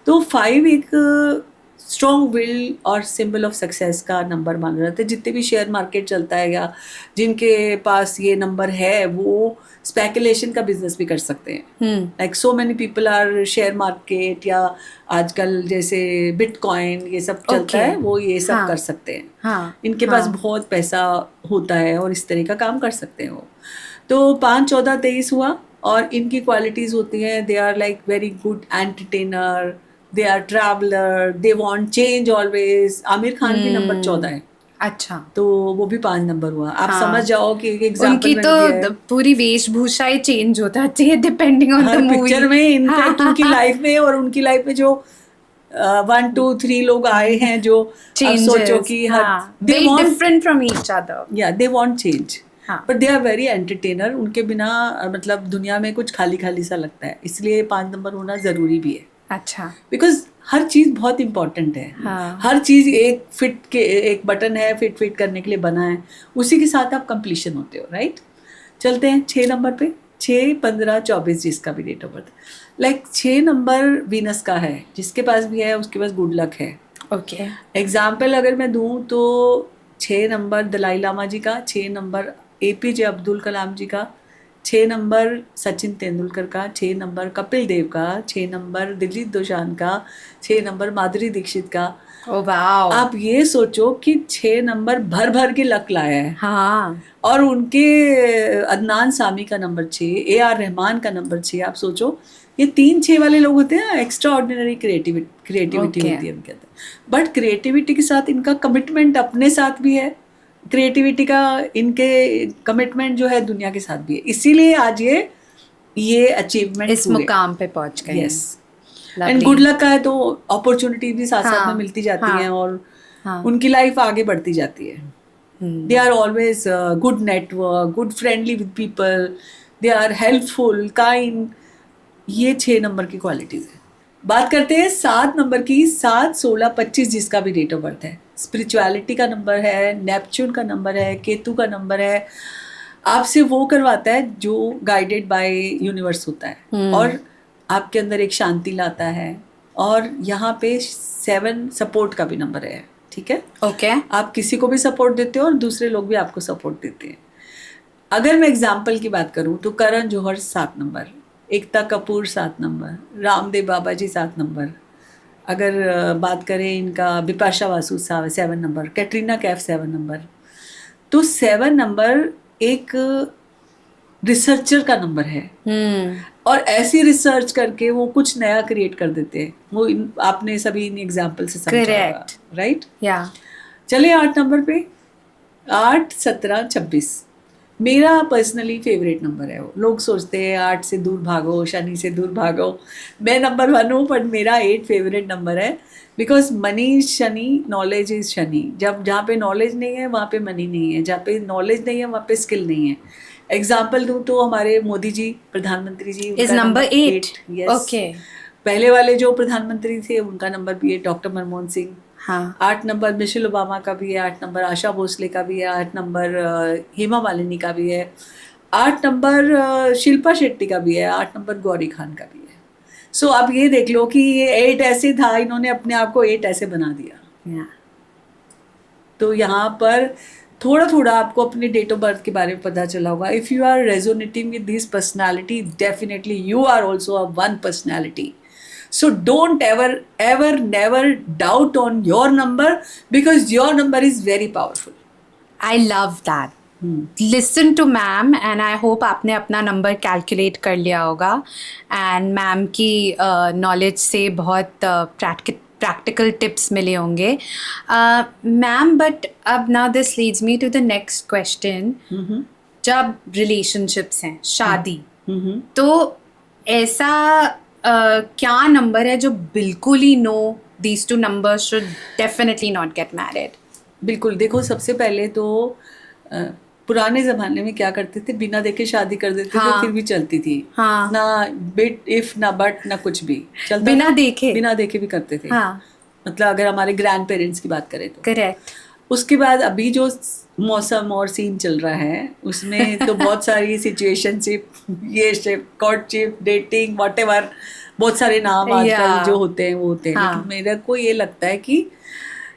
[SPEAKER 1] तो 5 एक स्ट्रॉन्ग विल और सिंबल ऑफ सक्सेस का नंबर माना जाता है। जितने भी शेयर मार्केट चलता है या जिनके पास ये नंबर है, वो स्पेकुलेशन का बिजनेस भी कर सकते हैं। Like so many people are share market, या आजकल जैसे बिटकॉइन ये सब चलता है, वो ये सब कर सकते हैं। इनके पास बहुत पैसा होता है और इस तरह का काम कर सकते हैं वो। तो 5, 14, 23 हुआ, और इनकी क्वालिटीज़ होती हैं, they are like very good entertainer, they are traveller, they want change always. Aamir Khan की नंबर 14 है।
[SPEAKER 2] अच्छा,
[SPEAKER 1] तो वो भी 5 नंबर हुआ। आप समझ जाओ कि एग्जाम्पल
[SPEAKER 2] उनकी तो पूरी वेशभूषा ही चेंज होता है depending on the movie.
[SPEAKER 1] Picture में इनफैक्ट उनकी लाइफ में, और उनकी लाइफ में जो 1, 2, 3 लोग आए हैं, जो अब सोचो कि
[SPEAKER 2] they want different from each other.
[SPEAKER 1] Yeah, they want change. But they are very entertainer. उनके बिना मतलब दुनिया में कुछ खाली खाली सा लगता है, इसलिए 5 नंबर होना ज़रूरी भी है।
[SPEAKER 2] अच्छा।
[SPEAKER 1] बिकॉज हर चीज़ बहुत इम्पोर्टेंट है। हर चीज़ एक बटन है फिट करने के लिए बना है, उसी के साथ आप कंप्लीशन होते हो, राइट। चलते हैं 6 नंबर पे। 6, 15, 24 जिसका भी date of birth, like 6 number Venus का है, जिसके पास भी है उसके पास गुड लक है।
[SPEAKER 2] ओके।
[SPEAKER 1] एग्जाम्पल अगर मैं दूँ तो 6 नंबर दलाई लामा जी का, 6 नंबर APJ अब्दुल कलाम जी का, 6 नंबर सचिन तेंदुलकर का, 6 नंबर कपिल देव का, 6 नंबर दिलजीत दोसांझ का, 6 नंबर माधुरी दीक्षित का।
[SPEAKER 2] वाओ।
[SPEAKER 1] आप ये सोचो कि 6 नंबर भर भर के लक लाया है।
[SPEAKER 2] हाँ।
[SPEAKER 1] और उनके अदनान सामी का नंबर 6, AR रहमान का नंबर 6। आप सोचो ये 3-6 वाले लोग होते हैं, एक्स्ट्रा ऑर्डिनरी क्रिएटिविटी
[SPEAKER 2] Okay.
[SPEAKER 1] होती है उनके अंदर। बट क्रिएटिविटी के साथ इनका कमिटमेंट अपने साथ भी है, क्रिएटिविटी का इनके कमिटमेंट जो है दुनिया के साथ भी है, इसीलिए आज ये अचीवमेंट
[SPEAKER 2] इस मुकाम पे पहुंच गए हैं।
[SPEAKER 1] Yes. And
[SPEAKER 2] Lovely.
[SPEAKER 1] Good luck का है तो अपॉर्चुनिटी भी साथ साथ
[SPEAKER 2] हाँ,
[SPEAKER 1] में मिलती जाती
[SPEAKER 2] हाँ,
[SPEAKER 1] हैं और
[SPEAKER 2] हाँ।
[SPEAKER 1] उनकी लाइफ आगे बढ़ती जाती है।
[SPEAKER 2] Hmm.
[SPEAKER 1] They are always good network, good friendly with people, they are helpful, kind. ये 6 नंबर की क्वालिटीज है। बात करते हैं 7 नंबर की। 7, 16, 25 जिसका भी डेट ऑफ बर्थ है, स्पिरिचुअलिटी का नंबर है, नेपच्यून का नंबर है, केतु का नंबर है। आपसे वो करवाता है जो गाइडेड बाय यूनिवर्स होता है और आपके अंदर एक शांति लाता है। और यहाँ पे 7 सपोर्ट का भी नंबर है, ठीक है।
[SPEAKER 2] Okay.
[SPEAKER 1] आप किसी को भी सपोर्ट देते हो और दूसरे लोग भी आपको सपोर्ट देते हैं। अगर मैं एग्जाम्पल की बात करूं तो करण जौहर 7 नंबर, एकता कपूर 7 नंबर, रामदेव बाबा जी 7 नंबर। अगर बात करें इनका बिपाशा बासु 7 नंबर, कैटरीना कैफ 7 नंबर। तो 7 नंबर एक रिसर्चर का नंबर है और ऐसी रिसर्च करके वो कुछ नया क्रिएट कर देते हैं। वो आपने सभी इन एग्जाम्पल से समझा होगा,
[SPEAKER 2] Correct.
[SPEAKER 1] राइट।
[SPEAKER 2] Yeah.
[SPEAKER 1] चलिए 8 नंबर पे। 8, 17, 26 मेरा पर्सनली फेवरेट नंबर है। वो लोग सोचते हैं 8 से दूर भागो, शनि से दूर भागो। मैं नंबर 1 हूँ बट मेरा 8 फेवरेट नंबर है। Because money is Shani, knowledge is Shani. जहाँ पे नॉलेज नहीं है वहाँ पे मनी नहीं है, जहाँ पे नॉलेज नहीं है वहाँ पे स्किल नहीं है। एग्जाम्पल दूँ तो हमारे मोदी जी, प्रधानमंत्री जी,
[SPEAKER 2] Is
[SPEAKER 1] उनका
[SPEAKER 2] number 8?
[SPEAKER 1] यस।
[SPEAKER 2] Okay.
[SPEAKER 1] पहले वाले जो प्रधानमंत्री थे उनका नंबर भी है, डॉक्टर मनमोहन सिंह।
[SPEAKER 2] हाँ.
[SPEAKER 1] 8 नंबर मिशेल ओबामा का भी है, 8 नंबर आशा भोसले का भी है, 8 नंबर हेमा मालिनी का भी है, 8 नंबर शिल्पा शेट्टी का भी है, 8 नंबर गौरी खान का भी है। सो अब ये देख लो कि ये 8 ऐसे था, इन्होंने अपने आप को 8 ऐसे बना दिया।
[SPEAKER 2] Yeah.
[SPEAKER 1] तो यहाँ पर थोड़ा थोड़ा आपको अपने डेट ऑफ बर्थ के बारे में पता चला होगा। If you are resonating with this personality, definitely you are also a one personality. So don't ever, never doubt on your number because your number is very powerful.
[SPEAKER 2] I love that. Listen to ma'am and I hope आपने अपना number calculate कर लिया होगा and ma'am की knowledge से बहुत practical tips मिले होंगे मैम. बट अब now this leads me to the next question. जब रिलेशनशिप्स हैं, शादी, तो ऐसा क्या नंबर है जो बिल्कुल ही no, these two numbers should definitely not get married?
[SPEAKER 1] बिल्कुल। देखो, सबसे पहले तो पुराने ज़माने में क्या करते थे, बिना देखे शादी कर देते थे, फिर भी चलती थी।
[SPEAKER 2] हाँ.
[SPEAKER 1] ना बिट इफ ना बट ना कुछ भी चलता,
[SPEAKER 2] बिना देखे
[SPEAKER 1] भी करते थे।
[SPEAKER 2] हाँ.
[SPEAKER 1] मतलब अगर हमारे ग्रैंड पेरेंट्स की बात करें तो
[SPEAKER 2] करेक्ट.
[SPEAKER 1] उसके बाद अभी जो मौसम और सीन चल रहा है उसमें तो बहुत सारी सिचुएशनशिप, ये शिप, कॉर्टशिप, डेटिंग, व्हाटएवर, बहुत सारे नाम आजकल जो होते हैं वो होते हैं। लेकिन मेरे को ये लगता है कि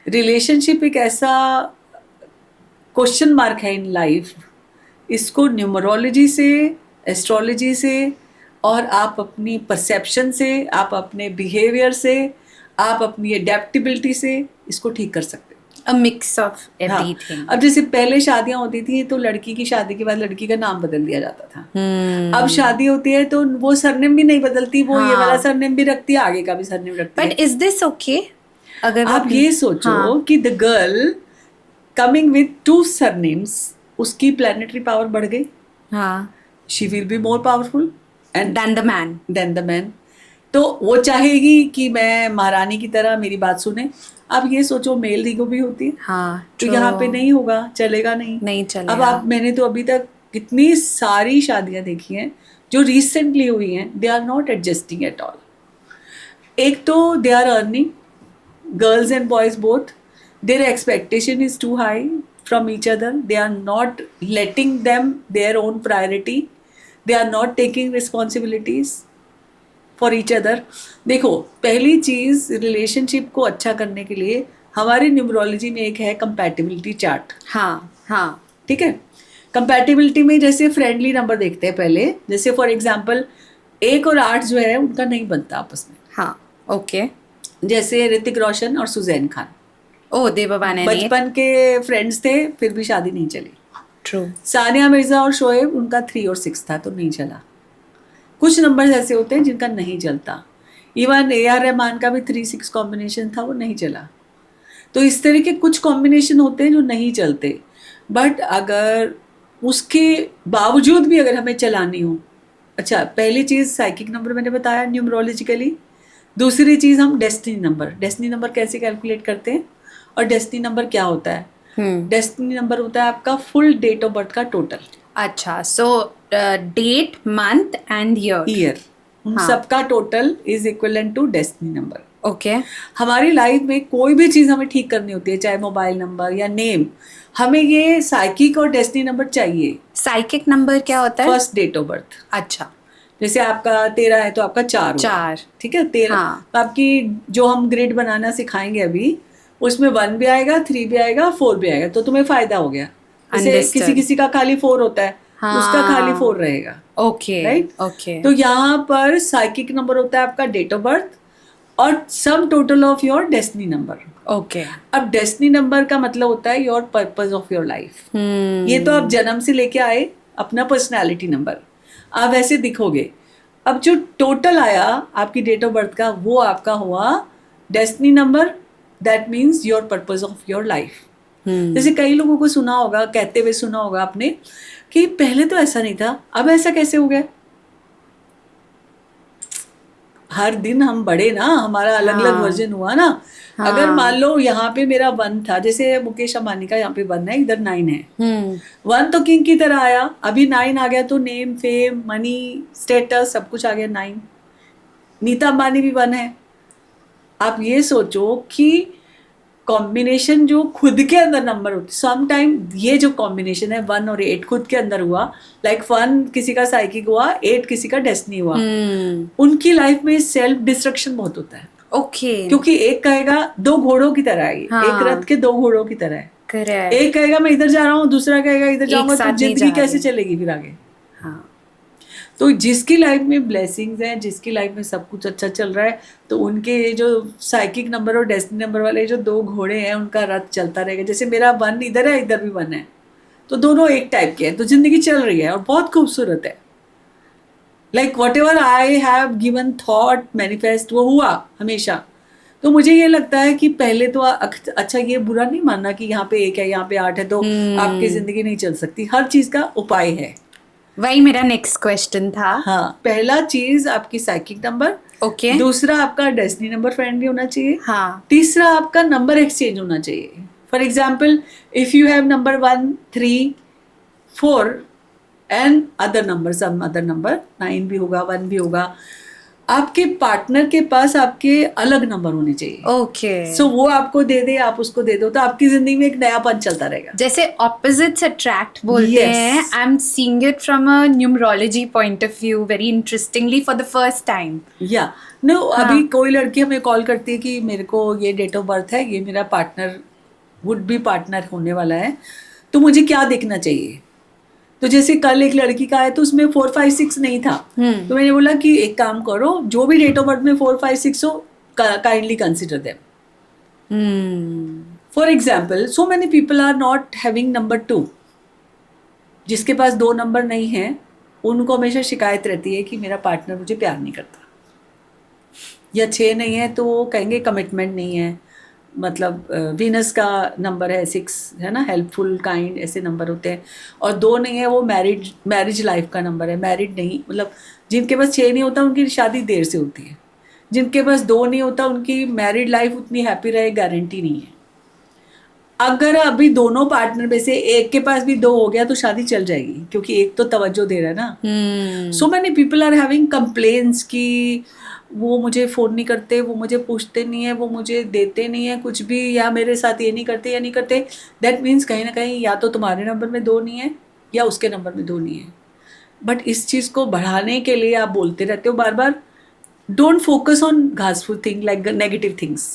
[SPEAKER 1] रिलेशनशिप एक ऐसा क्वेश्चन मार्क है इन लाइफ, इसको न्यूमरोलॉजी से, एस्ट्रोलॉजी से और आप अपनी परसेप्शन से, आप अपने बिहेवियर से, आप अपनी एडेप्टेबिलिटी से इसको ठीक कर सकते हैं।
[SPEAKER 2] A mix of everything.
[SPEAKER 1] अब जैसे पहले शादियां होती थी तो लड़की की शादी के बाद लड़की का नाम बदल दिया जाता था। अब शादी होती है तो वो सरनेम भी नहीं बदलती, वो ये वाला सरनेम भी रखती है, आगे का भी सरनेम रखती है।
[SPEAKER 2] But is this okay? अगर
[SPEAKER 1] आप ये सोचो कि the girl coming with 2 surnames, उसकी प्लैनेटरी पावर बढ़ गई।
[SPEAKER 2] हाँ.
[SPEAKER 1] She will be more powerful and
[SPEAKER 2] Than the man.
[SPEAKER 1] तो वो चाहेगी कि मैं महारानी की तरह मेरी बात सुने। अब ये सोचो, मेल ईगो भी होती है।
[SPEAKER 2] हाँ.
[SPEAKER 1] तो यहाँ पे नहीं होगा, चलेगा नहीं
[SPEAKER 2] चलेगा।
[SPEAKER 1] अब मैंने तो अभी तक कितनी सारी शादियां देखी हैं जो रिसेंटली हुई हैं, they are not adjusting at all. एक तो they are earning, girls and boys both, their expectation is too high from each other, they are not letting them their own priority, they are not taking responsibilities for each other. देखो, पहली चीज़ relationship को अच्छा करने के लिए हमारी numerology में एक है कंपैटिबिलिटी चार्ट।
[SPEAKER 2] हाँ.
[SPEAKER 1] ठीक है। कंपैटिबिलिटी में जैसे फ्रेंडली नंबर देखते हैं पहले, जैसे फॉर एग्जांपल 1 और 8 जो है उनका नहीं बनता आपस में।
[SPEAKER 2] हाँ. ओके.
[SPEAKER 1] जैसे ऋतिक रोशन और सुजैन खान,
[SPEAKER 2] देवबान
[SPEAKER 1] बचपन के फ्रेंड्स थे, फिर भी शादी नहीं चली।
[SPEAKER 2] ट्रू.
[SPEAKER 1] सानिया मिर्जा और शोएब, उनका 3 और 6 था तो नहीं चला। कुछ नंबर्स ऐसे होते हैं जिनका नहीं चलता. इवन AR रहमान का भी 3-6 कॉम्बिनेशन था, वो नहीं चला. तो इस तरह के कुछ कॉम्बिनेशन होते हैं जो नहीं चलते. बट अगर उसके बावजूद भी अगर हमें चलानी हो, अच्छा पहली चीज़ साइकिक नंबर मैंने बताया न्यूमरोलॉजिकली. दूसरी चीज़ हम डेस्टिनी नंबर कैसे कैलकुलेट करते हैं और डेस्टिनी नंबर क्या होता है. डेस्टिनी नंबर होता है आपका फुल डेट ऑफ बर्थ का टोटल.
[SPEAKER 2] अच्छा, so date, month and
[SPEAKER 1] year, उन सबका total is equivalent to destiny number.
[SPEAKER 2] Okay.
[SPEAKER 1] हमारी लाइफ में कोई भी चीज़ हमें ठीक करनी होती है, चाहे मोबाइल नंबर या नेम, हमें ये साइकिक और डेस्टिनी नंबर चाहिए.
[SPEAKER 2] साइकिक नंबर क्या होता है?
[SPEAKER 1] First date of birth.
[SPEAKER 2] अच्छा.
[SPEAKER 1] जैसे आपका 13 है तो आपका 4 होगा.
[SPEAKER 2] 4.
[SPEAKER 1] ठीक है, 13.
[SPEAKER 2] हाँ.
[SPEAKER 1] तो आपकी जो हम ग्रिड बनाना सिखाएंगे अभी, उसमें 1 भी आएगा, 3 भी आएगा, 4 भी आएगा. तो तुम्हें फायदा हो गया. जैसे किसी का खाली 4 होता है, उसका खाली 4 रहेगा.
[SPEAKER 2] ओके.
[SPEAKER 1] राइट.
[SPEAKER 2] ओके.
[SPEAKER 1] तो यहाँ पर साइकिक नंबर होता है आपका डेट ऑफ बर्थ और sum total of your destiny number.
[SPEAKER 2] Okay.
[SPEAKER 1] अब डेस्टिनी नंबर का मतलब होता है your purpose of your life. ये तो आप जन्म से लेके आए, अपना पर्सनालिटी नंबर, आप वैसे दिखोगे. अब जो टोटल आया आपकी डेट ऑफ बर्थ का, वो आपका हुआ destiny number. That means your purpose of your life. जैसे कई लोगों को सुना होगा, कहते हुए सुना होगा आपने कि पहले तो ऐसा नहीं था, अब ऐसा कैसे हो गया. हर दिन हम बढ़े ना, हमारा अलग अलग वर्जन हुआ ना. अगर मान लो यहाँ पे मेरा 1 था, जैसे मुकेश अंबानी का यहाँ पे 1 है, इधर 9 है. 1 तो किंग की तरह आया, अभी 9 आ गया तो नेम, फेम, मनी, स्टेटस सब कुछ आ गया 9. नीता अंबानी भी 1 है. आप ये सोचो कि कॉम्बिनेशन जो खुद के अंदर नंबर होते, सम टाइम ये जो कॉम्बिनेशन है 1 और 8 खुद के अंदर हुआ, लाइक 1 किसी का साइकिक हुआ, 8 किसी का डेस्टिनी हुआ. उनकी लाइफ में सेल्फ डिस्ट्रक्शन बहुत होता है.
[SPEAKER 2] ओके.
[SPEAKER 1] क्योंकि एक कहेगा 2 घोड़ों की तरह है, एक रथ के 2 घोड़ों की तरह है.
[SPEAKER 2] करेक्ट.
[SPEAKER 1] एक कहेगा मैं इधर जा रहा हूँ, दूसरा कहेगा इधर जाऊंगा, तो जिंदगी कैसे चलेगी फिर आगे.
[SPEAKER 2] हाँ.
[SPEAKER 1] तो जिसकी लाइफ में ब्लेसिंग्स हैं, जिसकी लाइफ में सब कुछ अच्छा चल रहा है, तो उनके जो साइकिक नंबर और डेस्टिनी नंबर वाले जो 2 घोड़े हैं, उनका रथ चलता रहेगा. जैसे मेरा 1 इधर है, इधर भी 1 है, तो दोनों एक टाइप के हैं, तो जिंदगी चल रही है और बहुत खूबसूरत है. Like what ever I have given thought manifest, वो हुआ हमेशा. तो मुझे ये लगता है कि पहले तो अच्छा, ये बुरा नहीं मानना कि यहाँ पे 1 है, यहाँ पे 8 है, तो आपकी जिंदगी नहीं चल सकती. हर चीज का उपाय है.
[SPEAKER 2] वही मेरा नेक्स्ट क्वेश्चन था.
[SPEAKER 1] हाँ, पहला चीज आपकी साइकिक नंबर.
[SPEAKER 2] ओके.
[SPEAKER 1] दूसरा आपका डेस्टिनी नंबर फ्रेंडली होना चाहिए.
[SPEAKER 2] हाँ.
[SPEAKER 1] तीसरा आपका नंबर एक्सचेंज होना चाहिए. For example, if you have number 1, 3, 4 and other number, some other number, 9 भी होगा, 1 भी होगा, आपके पार्टनर के पास आपके अलग नंबर होने चाहिए.
[SPEAKER 2] ओके.
[SPEAKER 1] सो वो आपको दे दे, आप उसको दे दो, तो आपकी जिंदगी में एक नयापन चलता रहेगा.
[SPEAKER 2] जैसे ऑपोजिट्स अट्रैक्ट बोलते हैं. I am seeing it from a numerology point of view very interestingly for the first time.
[SPEAKER 1] या नो, अभी कोई लड़की हमें कॉल करती है कि मेरे को ये डेट ऑफ बर्थ है, ये मेरा पार्टनर, वुड बी पार्टनर होने वाला है, तो मुझे क्या देखना चाहिए. तो जैसे कल एक लड़की का है तो उसमें 4, 5, 6 नहीं था. तो मैंने बोला कि एक काम करो, जो भी डेट ऑफ बर्थ में 4, 5, 6 हो, kindly consider them. For example, so many people are not having number 2. जिसके पास 2 नंबर नहीं है, उनको हमेशा शिकायत रहती है कि मेरा पार्टनर मुझे प्यार नहीं करता. या 6 नहीं है तो वो कहेंगे कमिटमेंट नहीं है. मतलब वीनस का नंबर है 6, है ना, हेल्पफुल, काइंड, ऐसे नंबर होते हैं. और 2 नहीं है, वो मैरिज लाइफ का नंबर है, मैरिड नहीं. मतलब जिनके पास 6 नहीं होता उनकी शादी देर से होती है. जिनके पास 2 नहीं होता उनकी मैरिड लाइफ उतनी हैप्पी रहे गारंटी नहीं है. अगर अभी दोनों पार्टनर में से एक के पास भी 2 हो गया तो शादी चल जाएगी, क्योंकि एक तो तवज्जो दे रहा है ना. So many people are having complains कि वो मुझे फ़ोन नहीं करते, वो मुझे पूछते नहीं है, वो मुझे देते नहीं है कुछ भी, या मेरे साथ ये नहीं करते या नहीं करते. दैट मीन्स कहीं ना कहीं या तो तुम्हारे नंबर में 2 नहीं है या उसके नंबर में 2 नहीं है. बट इस चीज़ को बढ़ाने के लिए आप बोलते रहते हो बार बार, don't focus on wasteful thing like negative things.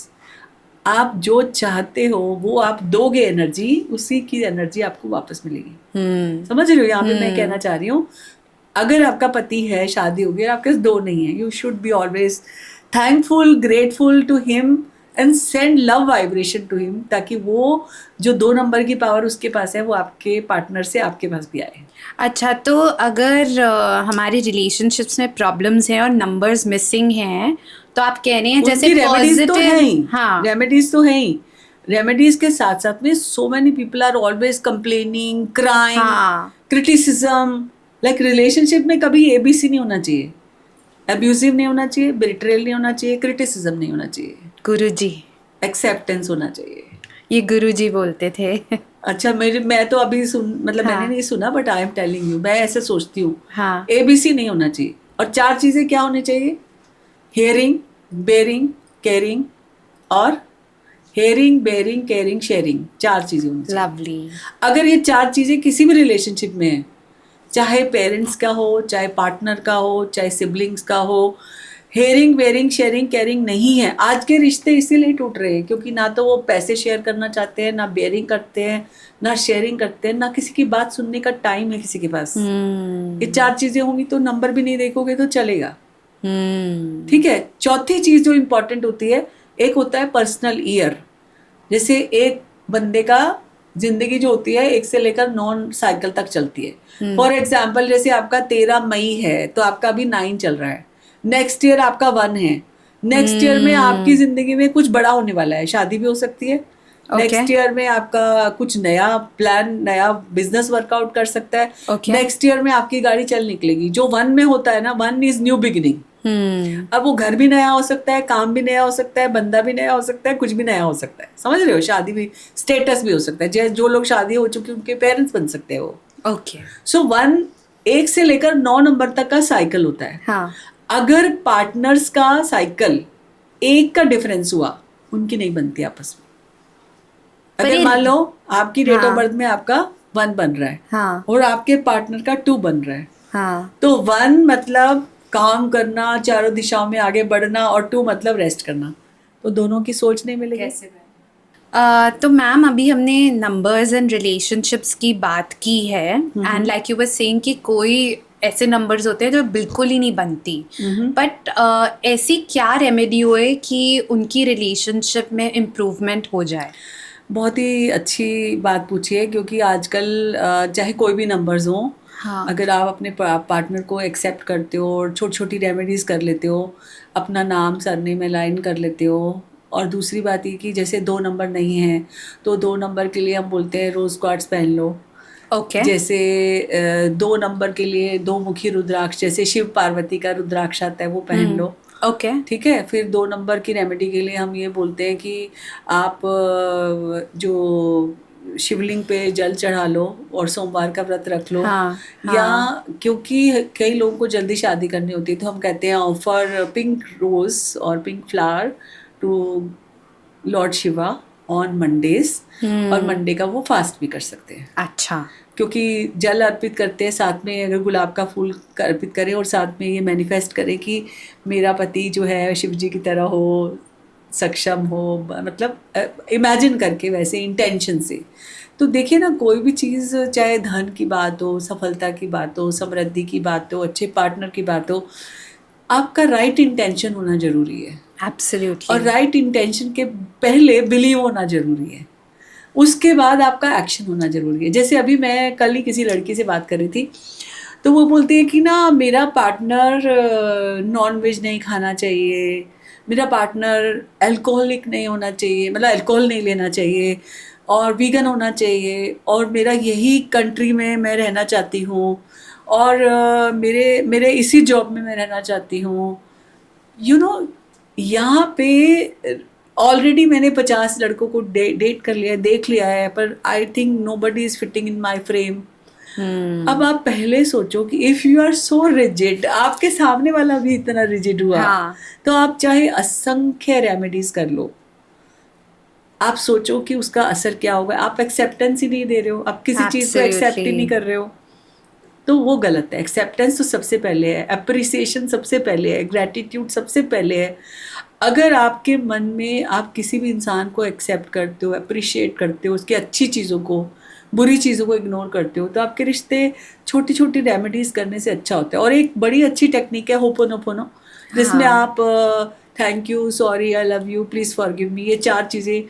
[SPEAKER 1] आप जो चाहते हो वो आप दोगे एनर्जी, उसी की एनर्जी आपको वापस मिलेगी. समझ रहे हो यहाँ पे मैं कहना चाह रही हूँ. अगर आपका पति है, शादी होगी और आपके पास 2 नहीं है, you should be always thankful, grateful to him and send love vibration to him, ताकि वो जो 2 नंबर की पावर उसके पास है वो आपके पार्टनर से आपके पास भी आए.
[SPEAKER 2] अच्छा, तो अगर हमारे रिलेशनशिप्स में प्रॉब्लम्स हैं और नंबर्स मिसिंग हैं, तो आप कह रहे हैं जैसे
[SPEAKER 1] उनकी रेमेडीज तो है ही,
[SPEAKER 2] हाँ,
[SPEAKER 1] रेमेडीज तो है ही. रेमेडीज के साथ साथ में so many people are always complaining, crying,
[SPEAKER 2] हाँ,
[SPEAKER 1] क्रिटिसिज्म. लाइक रिलेशनशिप में कभी ABC नहीं होना चाहिए. अब्यूजिव नहीं होना चाहिए, बिट्रेयल नहीं होना चाहिए, क्रिटिसिज्म नहीं होना चाहिए,
[SPEAKER 2] गुरुजी,
[SPEAKER 1] एक्सेप्टेंस होना चाहिए.
[SPEAKER 2] ये गुरुजी बोलते थे.
[SPEAKER 1] अच्छा, मैं तो अभी मतलब मैंने
[SPEAKER 2] हाँ,
[SPEAKER 1] नहीं सुना, but I am telling you, मैं ऐसे सोचती हूँ.
[SPEAKER 2] हाँ,
[SPEAKER 1] ABC नहीं होना चाहिए. और 4 चीजें क्या होनी चाहिए? हेयरिंग, बेयरिंग, केयरिंग, और हेयरिंग, बेयरिंग, केयरिंग, शेयरिंग, 4 चीजें होनी चाहिए.
[SPEAKER 2] लवली.
[SPEAKER 1] अगर ये 4 चीजें किसी भी रिलेशनशिप में है, चाहे पेरेंट्स का हो, चाहे पार्टनर का हो, चाहे सिबलिंग्स का हो, हेयरिंग, बेयरिंग, शेयरिंग, केयरिंग नहीं है, आज के रिश्ते इसीलिए टूट रहे हैं क्योंकि ना तो वो पैसे शेयर करना चाहते हैं, ना बेयरिंग करते हैं, ना शेयरिंग करते हैं, ना किसी की बात सुनने का टाइम है किसी के पास. ये 4 चीजें होंगी तो नंबर भी नहीं देखोगे तो चलेगा. ठीक है. चौथी चीज जो इंपॉर्टेंट होती है, एक होता है पर्सनल ईयर. जैसे एक बंदे का जिंदगी जो होती है 1 से लेकर 9 साइकिल तक चलती है. फॉर एग्जाम्पल, जैसे आपका 13 मई है तो आपका अभी 9 चल रहा है. नेक्स्ट ईयर आपका 1 है. नेक्स्ट ईयर में आपकी जिंदगी में कुछ बड़ा होने वाला है, शादी भी हो सकती है. नेक्स्ट ईयर में आपका कुछ नया प्लान, नया बिजनेस वर्कआउट कर सकता है. नेक्स्ट ईयर में आपकी गाड़ी चल निकलेगी. जो 1 में होता है ना, 1 इज न्यू बिगिनिंग. अब वो घर भी नया हो सकता है, काम भी नया हो सकता है, बंदा भी नया हो सकता है, कुछ भी नया हो सकता है. समझ रहे हो? शादी भी, स्टेटस भी हो सकता है. जो लोग शादी हो चुके उनके पेरेंट्स बन सकते हैं वो.
[SPEAKER 2] ओके.
[SPEAKER 1] सो 1 से लेकर 9 नंबर तक का साइकिल होता है.
[SPEAKER 2] हाँ.
[SPEAKER 1] अगर पार्टनर्स का साइकिल 1 का डिफरेंस हुआ, उनकी नहीं बनती आपस में. अगर मान लो आपकी डेट ऑफ बर्थ में आपका 1 बन रहा है,
[SPEAKER 2] हाँ,
[SPEAKER 1] और आपके पार्टनर का 2 बन रहा है,
[SPEAKER 2] हाँ,
[SPEAKER 1] तो 1 मतलब काम करना, चारों दिशाओं में आगे बढ़ना, और 2 मतलब रेस्ट करना. तो दोनों की सोच नहीं मिलेगी.
[SPEAKER 2] तो मैम, अभी हमने नंबर्स एंड रिलेशनशिप्स की बात की है, and like you were saying कि कोई ऐसे नंबर्स होते हैं जो बिल्कुल ही नहीं बनती, बट ऐसी क्या रेमेडी होए कि उनकी रिलेशनशिप में इम्प्रूवमेंट हो जाए?
[SPEAKER 1] बहुत ही अच्छी बात पूछी है, क्योंकि आजकल चाहे कोई भी नंबर्स हो,
[SPEAKER 2] हाँ,
[SPEAKER 1] अगर आप अपने पार्टनर को एक्सेप्ट करते हो और छोटी छोटी रेमेडीज़ कर लेते हो, अपना नाम सरनेम में लाइन कर लेते हो. और दूसरी बात ये कि जैसे 2 नंबर नहीं हैं तो 2 नंबर के लिए हम बोलते हैं रोज़ क्वार्ट्स पहन लो.
[SPEAKER 2] ओके.
[SPEAKER 1] जैसे 2 नंबर के लिए 2 मुखी रुद्राक्ष, जैसे शिव पार्वती का रुद्राक्ष आता है, वो पहन लो.
[SPEAKER 2] ओके.
[SPEAKER 1] ठीक है. फिर 2 नंबर की रेमेडी के लिए हम ये बोलते हैं कि आप जो शिवलिंग पे जल चढ़ा लो और सोमवार का व्रत रख लो.
[SPEAKER 2] हाँ,
[SPEAKER 1] या क्योंकि कई लोगों को जल्दी शादी करनी होती है तो हम कहते हैं ऑफर पिंक रोज और pink flower to lord Shiva on Mondays. और मंडे का वो फास्ट भी कर सकते हैं.
[SPEAKER 2] अच्छा.
[SPEAKER 1] क्योंकि जल अर्पित करते हैं, साथ में अगर गुलाब का फूल अर्पित करें और साथ में ये मैनिफेस्ट करें कि मेरा पति जो है शिव जी की तरह हो, सक्षम हो, मतलब इमेजिन करके, वैसे इंटेंशन से. तो देखिए ना, कोई भी चीज़, चाहे धन की बात हो, सफलता की बात हो, समृद्धि की बात हो, अच्छे पार्टनर की बात हो, आपका राइट इंटेंशन होना जरूरी है.
[SPEAKER 2] एब्सोल्युटली.
[SPEAKER 1] और राइट इंटेंशन के पहले बिलीव होना जरूरी है. उसके बाद आपका एक्शन होना जरूरी है. जैसे अभी मैं कल ही किसी लड़की से बात कर रही थी, तो वो बोलती है कि ना मेरा पार्टनर नॉन वेज नहीं खाना चाहिए, मेरा पार्टनर अल्कोहलिक नहीं होना चाहिए, मतलब अल्कोहल नहीं लेना चाहिए, और वीगन होना चाहिए, और मेरा यही कंट्री में मैं रहना चाहती हूँ, और मेरे मेरे इसी जॉब में मैं रहना चाहती हूँ. यू नो, यहाँ पे ऑलरेडी मैंने 50 लड़कों को डेट कर लिया है, देख लिया है, पर I think nobody is fitting in my frame. अब आप पहले सोचो कि if you are so rigid, आपके सामने वाला भी इतना रिजिड हुआ,
[SPEAKER 2] हाँ.
[SPEAKER 1] तो आप चाहे असंख्य रेमेडीज कर लो, आप सोचो कि उसका असर क्या होगा. आप एक्सेप्टेंस ही नहीं दे रहे हो, आप किसी चीज़ को एक्सेप्ट ही नहीं कर रहे हो, तो वो गलत है. एक्सेप्टेंस तो सबसे पहले है, अप्रिसिएशन सबसे पहले है, ग्रैटिट्यूड सबसे पहले है. अगर आपके मन में आप किसी भी इंसान को एक्सेप्ट करते हो, अप्रिशिएट करते हो, उसकी अच्छी चीज़ों को, बुरी चीज़ों को इग्नोर करते हो, तो आपके रिश्ते छोटी छोटी रेमेडीज़ करने से अच्छा होता है. और एक बड़ी अच्छी टेक्निक है होपोनोपोनो, जिसमें आप thank you, sorry, I love you, please forgive me, ये 4 चीजें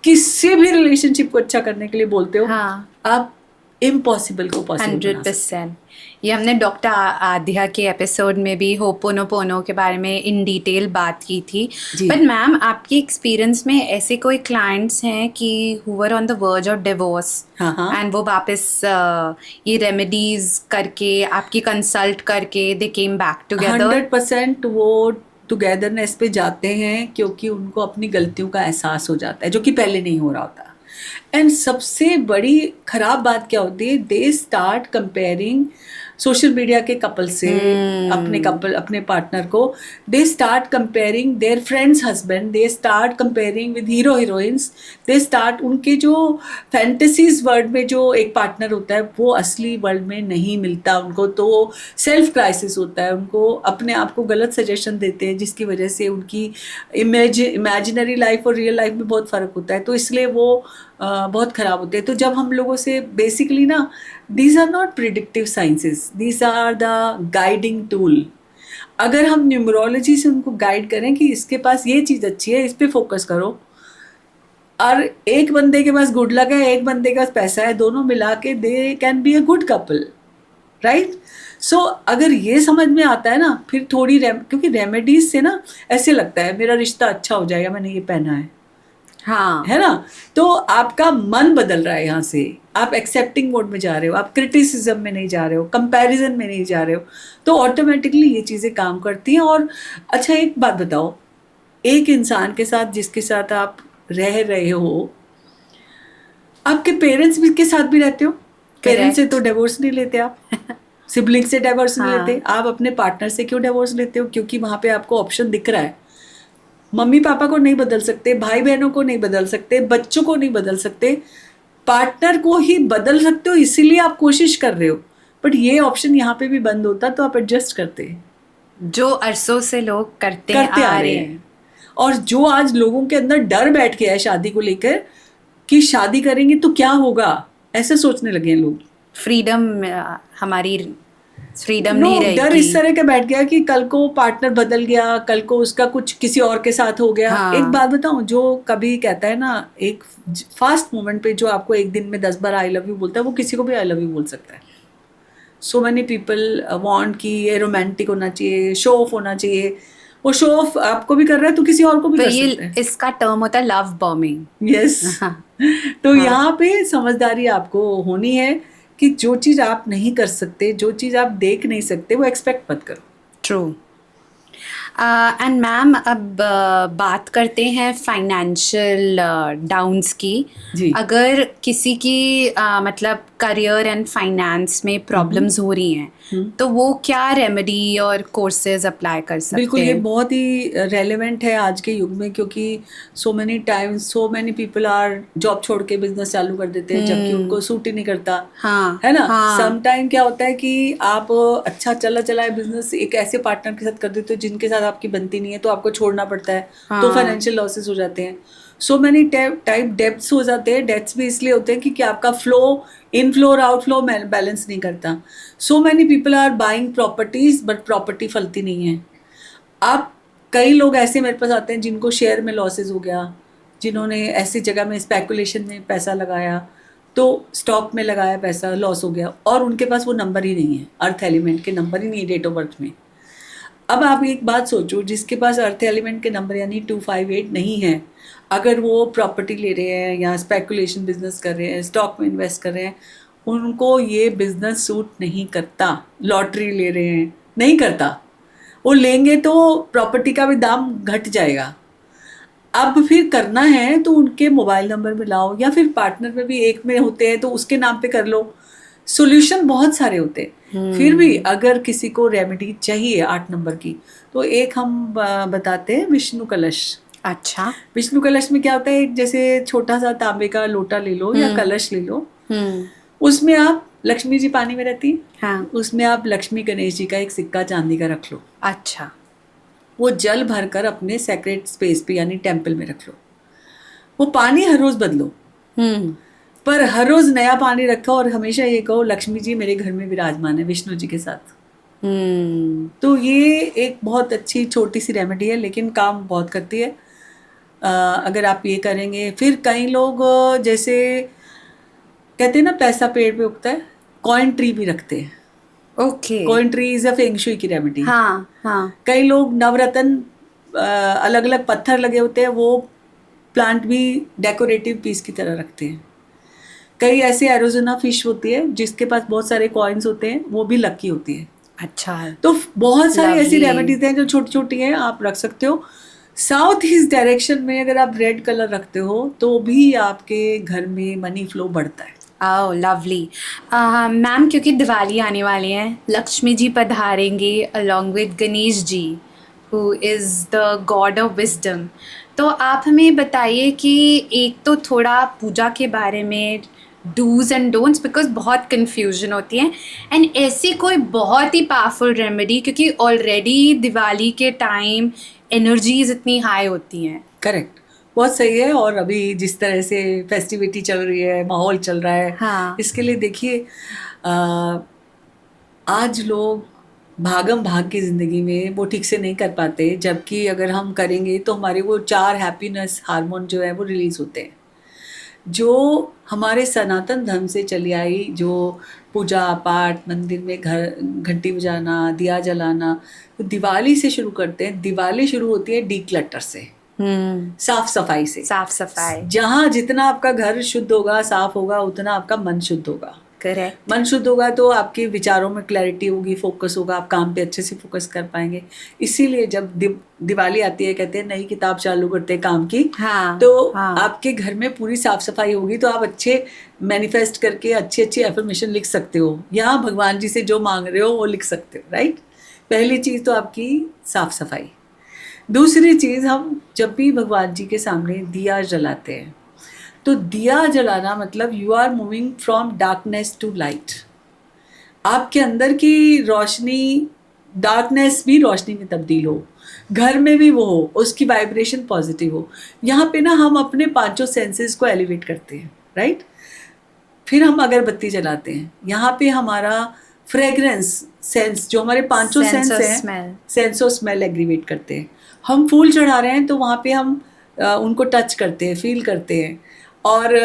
[SPEAKER 1] किसी भी रिलेशनशिप को अच्छा करने के लिए बोलते हो,
[SPEAKER 2] हाँ,
[SPEAKER 1] आप इम्पॉसिबल को पॉसिबल बना सकते
[SPEAKER 2] 100%। ये हमने डॉक्टर आध्या के एपिसोड में भी होपोनोपोनो के बारे में इन डिटेल बात की थी।
[SPEAKER 1] जी।
[SPEAKER 2] बट मैम, आपके एक्सपीरियंस में ऐसे कोई क्लाइंट्स हैं कि who were on the verge of divorce
[SPEAKER 1] हाँ हाँ,
[SPEAKER 2] एंड वो वापस ये रेमेडीज करके आपकी कंसल्ट करके दे केम बैक टुगेदर?
[SPEAKER 1] 100% वो टुगेदरनेस पे जाते हैं क्योंकि उनको अपनी गलतियों का एहसास हो जाता है, जो कि पहले नहीं हो रहा होता। एंड सबसे बड़ी खराब बात क्या होती है, they start comparing social media के कपल से, अपने पार्टनर को, they start comparing their friends husband, they start comparing with hero heroines, they start, उनके जो फैंटेसीज वर्ल्ड में जो एक पार्टनर होता है वो असली वर्ल्ड में नहीं मिलता उनको, तो सेल्फ क्राइसिस होता है, उनको अपने आप को गलत सजेशन देते हैं, जिसकी वजह से उनकी इमेजिनरी लाइफ और रियल लाइफ में बहुत फ़र्क होता है, तो इसलिए वो बहुत ख़राब होते हैं। तो जब हम लोगों से बेसिकली ना, these are not predictive sciences, these are the guiding tool. अगर हम न्यूमरोलॉजी से उनको गाइड करें कि इसके पास ये चीज़ अच्छी है, इस पर फोकस करो, और एक बंदे के पास गुड लक है, एक बंदे के पास पैसा है, दोनों मिला के they can be a good couple, right? So अगर ये समझ में आता है ना, फिर थोड़ी क्योंकि रेमेडीज से ना ऐसे लगता है मेरा रिश्ता अच्छा हो जाएगा, मैंने ये पहना है,
[SPEAKER 2] हाँ,
[SPEAKER 1] है ना? तो आपका मन बदल रहा है, यहाँ से आप एक्सेप्टिंग मोड में जा रहे हो, आप क्रिटिसिज्म में नहीं जा रहे हो, कंपैरिजन में नहीं जा रहे हो, तो ऑटोमेटिकली ये चीज़ें काम करती हैं। और अच्छा, एक बात बताओ, एक इंसान के साथ जिसके साथ आप रह रहे हो, आपके पेरेंट्स भी के साथ भी रहते हो, पेरेंट्स से तो डिवोर्स नहीं लेते आप, सिबलिंग से डिवोर्स नहीं लेते, आप अपने पार्टनर से क्यों डिवोर्स लेते हो? क्योंकि वहाँ पे आपको ऑप्शन दिख रहा है, मम्मी पापा को नहीं बदल सकते, भाई बहनों को नहीं बदल सकते, बच्चों को नहीं बदल सकते, पार्टनर को ही बदल सकते हो, इसीलिए आप कोशिश कर रहे हो। बट ये ऑप्शन यहाँ पे भी बंद होता तो आप एडजस्ट करते,
[SPEAKER 2] जो अरसों से लोग करते
[SPEAKER 1] आ रहे हैं। और जो आज लोगों के अंदर डर बैठ गया है शादी को लेकर कि शादी करेंगे तो क्या होगा, ऐसे सोचने लगे हैं लोग।
[SPEAKER 2] फ्रीडम, हमारी फ्रीडम
[SPEAKER 1] नो,
[SPEAKER 2] नहीं
[SPEAKER 1] डर
[SPEAKER 2] रहेगी।
[SPEAKER 1] इस तरह का बैठ गया कि कल को पार्टनर बदल गया, कल को उसका कुछ किसी और के साथ हो गया।
[SPEAKER 2] हाँ।
[SPEAKER 1] एक बात बताऊं, जो कभी कहता है ना, एक फास्ट मोमेंट पे जो आपको एक दिन में 10 बार आई लव यू बोलता है, वो किसी को भी आई लव यू बोल सकता है। सो मैनी पीपल वांट कि ये रोमांटिक होना चाहिए, शो ऑफ होना चाहिए, वो शो ऑफ आपको भी कर रहा है तो किसी और को भी
[SPEAKER 2] तो
[SPEAKER 1] कर
[SPEAKER 2] ये
[SPEAKER 1] सकता है।
[SPEAKER 2] इसका टर्म होता है लव बॉम्बिंग।
[SPEAKER 1] यस। तो यहाँ पे समझदारी आपको होनी है कि जो चीज़ आप नहीं कर सकते, जो चीज़ आप देख नहीं सकते, वो एक्सपेक्ट मत करो।
[SPEAKER 2] ट्रू। एंड मैम, अब बात करते हैं फाइनेंशियल डाउन्स की।
[SPEAKER 1] जी।
[SPEAKER 2] अगर किसी की मतलब करियर एंड फाइनेंस में प्रॉब्लम्स हो रही हैं, तो वो क्या रेमेडी और कोर्सेज अप्लाई कर सकते
[SPEAKER 1] बिल्कुल, ये
[SPEAKER 2] हैं?
[SPEAKER 1] बहुत ही रेलेवेंट है आज के युग में, क्योंकि so many times so many people are job छोड़ के बिजनेस चालू कर देते हैं, जबकि उनको सूट ही नहीं करता।
[SPEAKER 2] हाँ,
[SPEAKER 1] है ना?
[SPEAKER 2] हाँ।
[SPEAKER 1] सम टाइम क्या होता है कि आप अच्छा चला है बिजनेस एक ऐसे पार्टनर के साथ कर देते हो जिनके साथ आपकी बनती नहीं है, तो आपको छोड़ना पड़ता है, तो फाइनेंशियल लॉसेस हो जाते हैं। सो मैनी टाइप डेब्ट्स हो जाते हैं। डेब्ट्स भी इसलिए होते हैं क्योंकि आपका फ्लो, इनफ्लो और आउटफ्लो बैलेंस नहीं करता। So many people are buying properties, but property फलती नहीं है। आप, कई लोग ऐसे मेरे पास आते हैं जिनको शेयर में लॉसेस हो गया, जिन्होंने ऐसी जगह में स्पेकुलेशन में पैसा लगाया, तो स्टॉक में लगाया पैसा, लॉस हो गया, और उनके पास वो नंबर ही नहीं है, अर्थ एलिमेंट के नंबर ही नहीं है डेट ऑफ बर्थ में। अब आप एक बात सोचो, जिसके पास अर्थ एलिमेंट के नंबर यानी 258 नहीं है, अगर वो प्रॉपर्टी ले रहे हैं या स्पेकुलेशन बिजनेस कर रहे हैं, स्टॉक में इन्वेस्ट कर रहे हैं, उनको ये बिजनेस सूट नहीं करता। लॉटरी ले रहे हैं, नहीं करता। वो लेंगे तो प्रॉपर्टी का भी दाम घट जाएगा। अब फिर करना है तो उनके मोबाइल नंबर में लाओ, या फिर पार्टनर में भी एक में होते हैं तो उसके नाम पे कर लो। सॉल्यूशन बहुत सारे होते हैं। फिर भी अगर किसी को रेमेडी चाहिए 8 नंबर की, तो एक हम बताते हैं, विष्णु कलश।
[SPEAKER 2] अच्छा।
[SPEAKER 1] विष्णु कलश में क्या होता है, जैसे छोटा सा तांबे का लोटा ले लो या कलश ले लो, उसमें आप, लक्ष्मी जी पानी में रहती है,
[SPEAKER 2] हाँ।
[SPEAKER 1] उसमें आप लक्ष्मी गणेश जी का एक सिक्का चांदी का रख लो।
[SPEAKER 2] अच्छा।
[SPEAKER 1] वो जल भरकर अपने सेक्रेट स्पेस पे यानी टेम्पल में रख लो। वो पानी हर रोज बदलो, पर हर रोज नया पानी रखो, और हमेशा ये कहो, लक्ष्मी जी मेरे घर में विराजमान है विष्णु जी के साथ। तो ये एक बहुत अच्छी छोटी सी रेमेडी है, लेकिन काम बहुत करती है। अगर आप ये करेंगे, फिर कई लोग जैसे कहते हैं ना पैसा पेड़ पे उगता है, कॉइन ट्री भी रखते हैं।
[SPEAKER 2] Okay.
[SPEAKER 1] Coin tree is a feng shui की रेमेडी।
[SPEAKER 2] हाँ हाँ।
[SPEAKER 1] कई लोग नवरत्न, अलग अलग पत्थर लगे होते हैं, वो प्लांट भी डेकोरेटिव पीस की तरह रखते हैं। कई ऐसे एरोजना फिश होती है जिसके पास बहुत सारे कॉइन्स होते हैं, वो भी लकी होती है।
[SPEAKER 2] अच्छा।
[SPEAKER 1] तो बहुत सारी ऐसी
[SPEAKER 2] Lovely.
[SPEAKER 1] रेमेडीज हैं जो छोटी छोटी हैं, आप रख सकते हो। साउथ ईस्ट डायरेक्शन में अगर आप रेड कलर रखते हो तो भी आपके घर में मनी फ्लो बढ़ता है।
[SPEAKER 2] ओह लवली। मैम, क्योंकि दिवाली आने वाली है, लक्ष्मी जी पधारेंगे along with Ganesh ji, who is the god of wisdom. तो आप हमें बताइए कि एक तो थोड़ा पूजा के बारे में डूज एंड डोंट्स, बिकॉज बहुत कन्फ्यूजन होती है, एंड ऐसी कोई बहुत ही पावरफुल रेमेडी, क्योंकि ऑलरेडी दिवाली के टाइम एनर्जीज इतनी हाई होती हैं।
[SPEAKER 1] करेक्ट, बहुत सही है। और अभी जिस तरह से फेस्टिविटी चल रही है, माहौल चल रहा है,
[SPEAKER 2] हाँ।
[SPEAKER 1] इसके लिए देखिए, आज लोग भागम भाग की ज़िंदगी में वो ठीक से नहीं कर पाते, जबकि अगर हम करेंगे तो हमारे वो 4 हैप्पीनेस हार्मोन जो है वो रिलीज़ होते हैं, जो हमारे सनातन धर्म से चली आई, जो पूजा पाठ, मंदिर में घर घंटी बजाना, दिया जलाना। तो दिवाली से शुरू करते हैं। दिवाली शुरू होती है डीक्लटर से, साफ सफाई से।
[SPEAKER 2] साफ सफाई।
[SPEAKER 1] जहाँ जितना आपका घर शुद्ध होगा, साफ होगा, उतना आपका मन शुद्ध होगा।
[SPEAKER 2] करेक्ट।
[SPEAKER 1] मन शुद्ध होगा तो आपके विचारों में क्लैरिटी होगी, फोकस होगा, आप काम पे अच्छे से फोकस कर पाएंगे। इसीलिए जब दिवाली आती है, कहते हैं नई किताब चालू करते हैं काम की।
[SPEAKER 2] हाँ,
[SPEAKER 1] तो
[SPEAKER 2] हाँ।
[SPEAKER 1] आपके घर में पूरी साफ सफाई होगी तो आप अच्छे मैनिफेस्ट करके अच्छी अच्छी एफर्मेशन लिख सकते हो, या भगवान जी से जो मांग रहे हो वो लिख सकते हो, राइट। पहली चीज़ तो आपकी साफ सफाई। दूसरी चीज़, हम जब भी भगवान जी के सामने दिया जलाते हैं, तो दिया जलाना मतलब you are moving from darkness to light. आपके अंदर की रोशनी, डार्कनेस भी रोशनी में तब्दील हो, घर में भी वो हो, उसकी वाइब्रेशन पॉजिटिव हो। यहाँ पे ना हम अपने 5 सेंसेस को एलिवेट करते हैं, राइट। फिर हम अगरबत्ती जलाते हैं, यहाँ पे हमारा फ्रेग्रेंस सेंस, जो हमारे 5 सेंस हैं, सेंस ऑफ स्मेल एग्रीवेट करते हैं। हम फूल चढ़ा रहे हैं तो वहाँ पे हम उनको टच करते हैं, फील करते हैं, और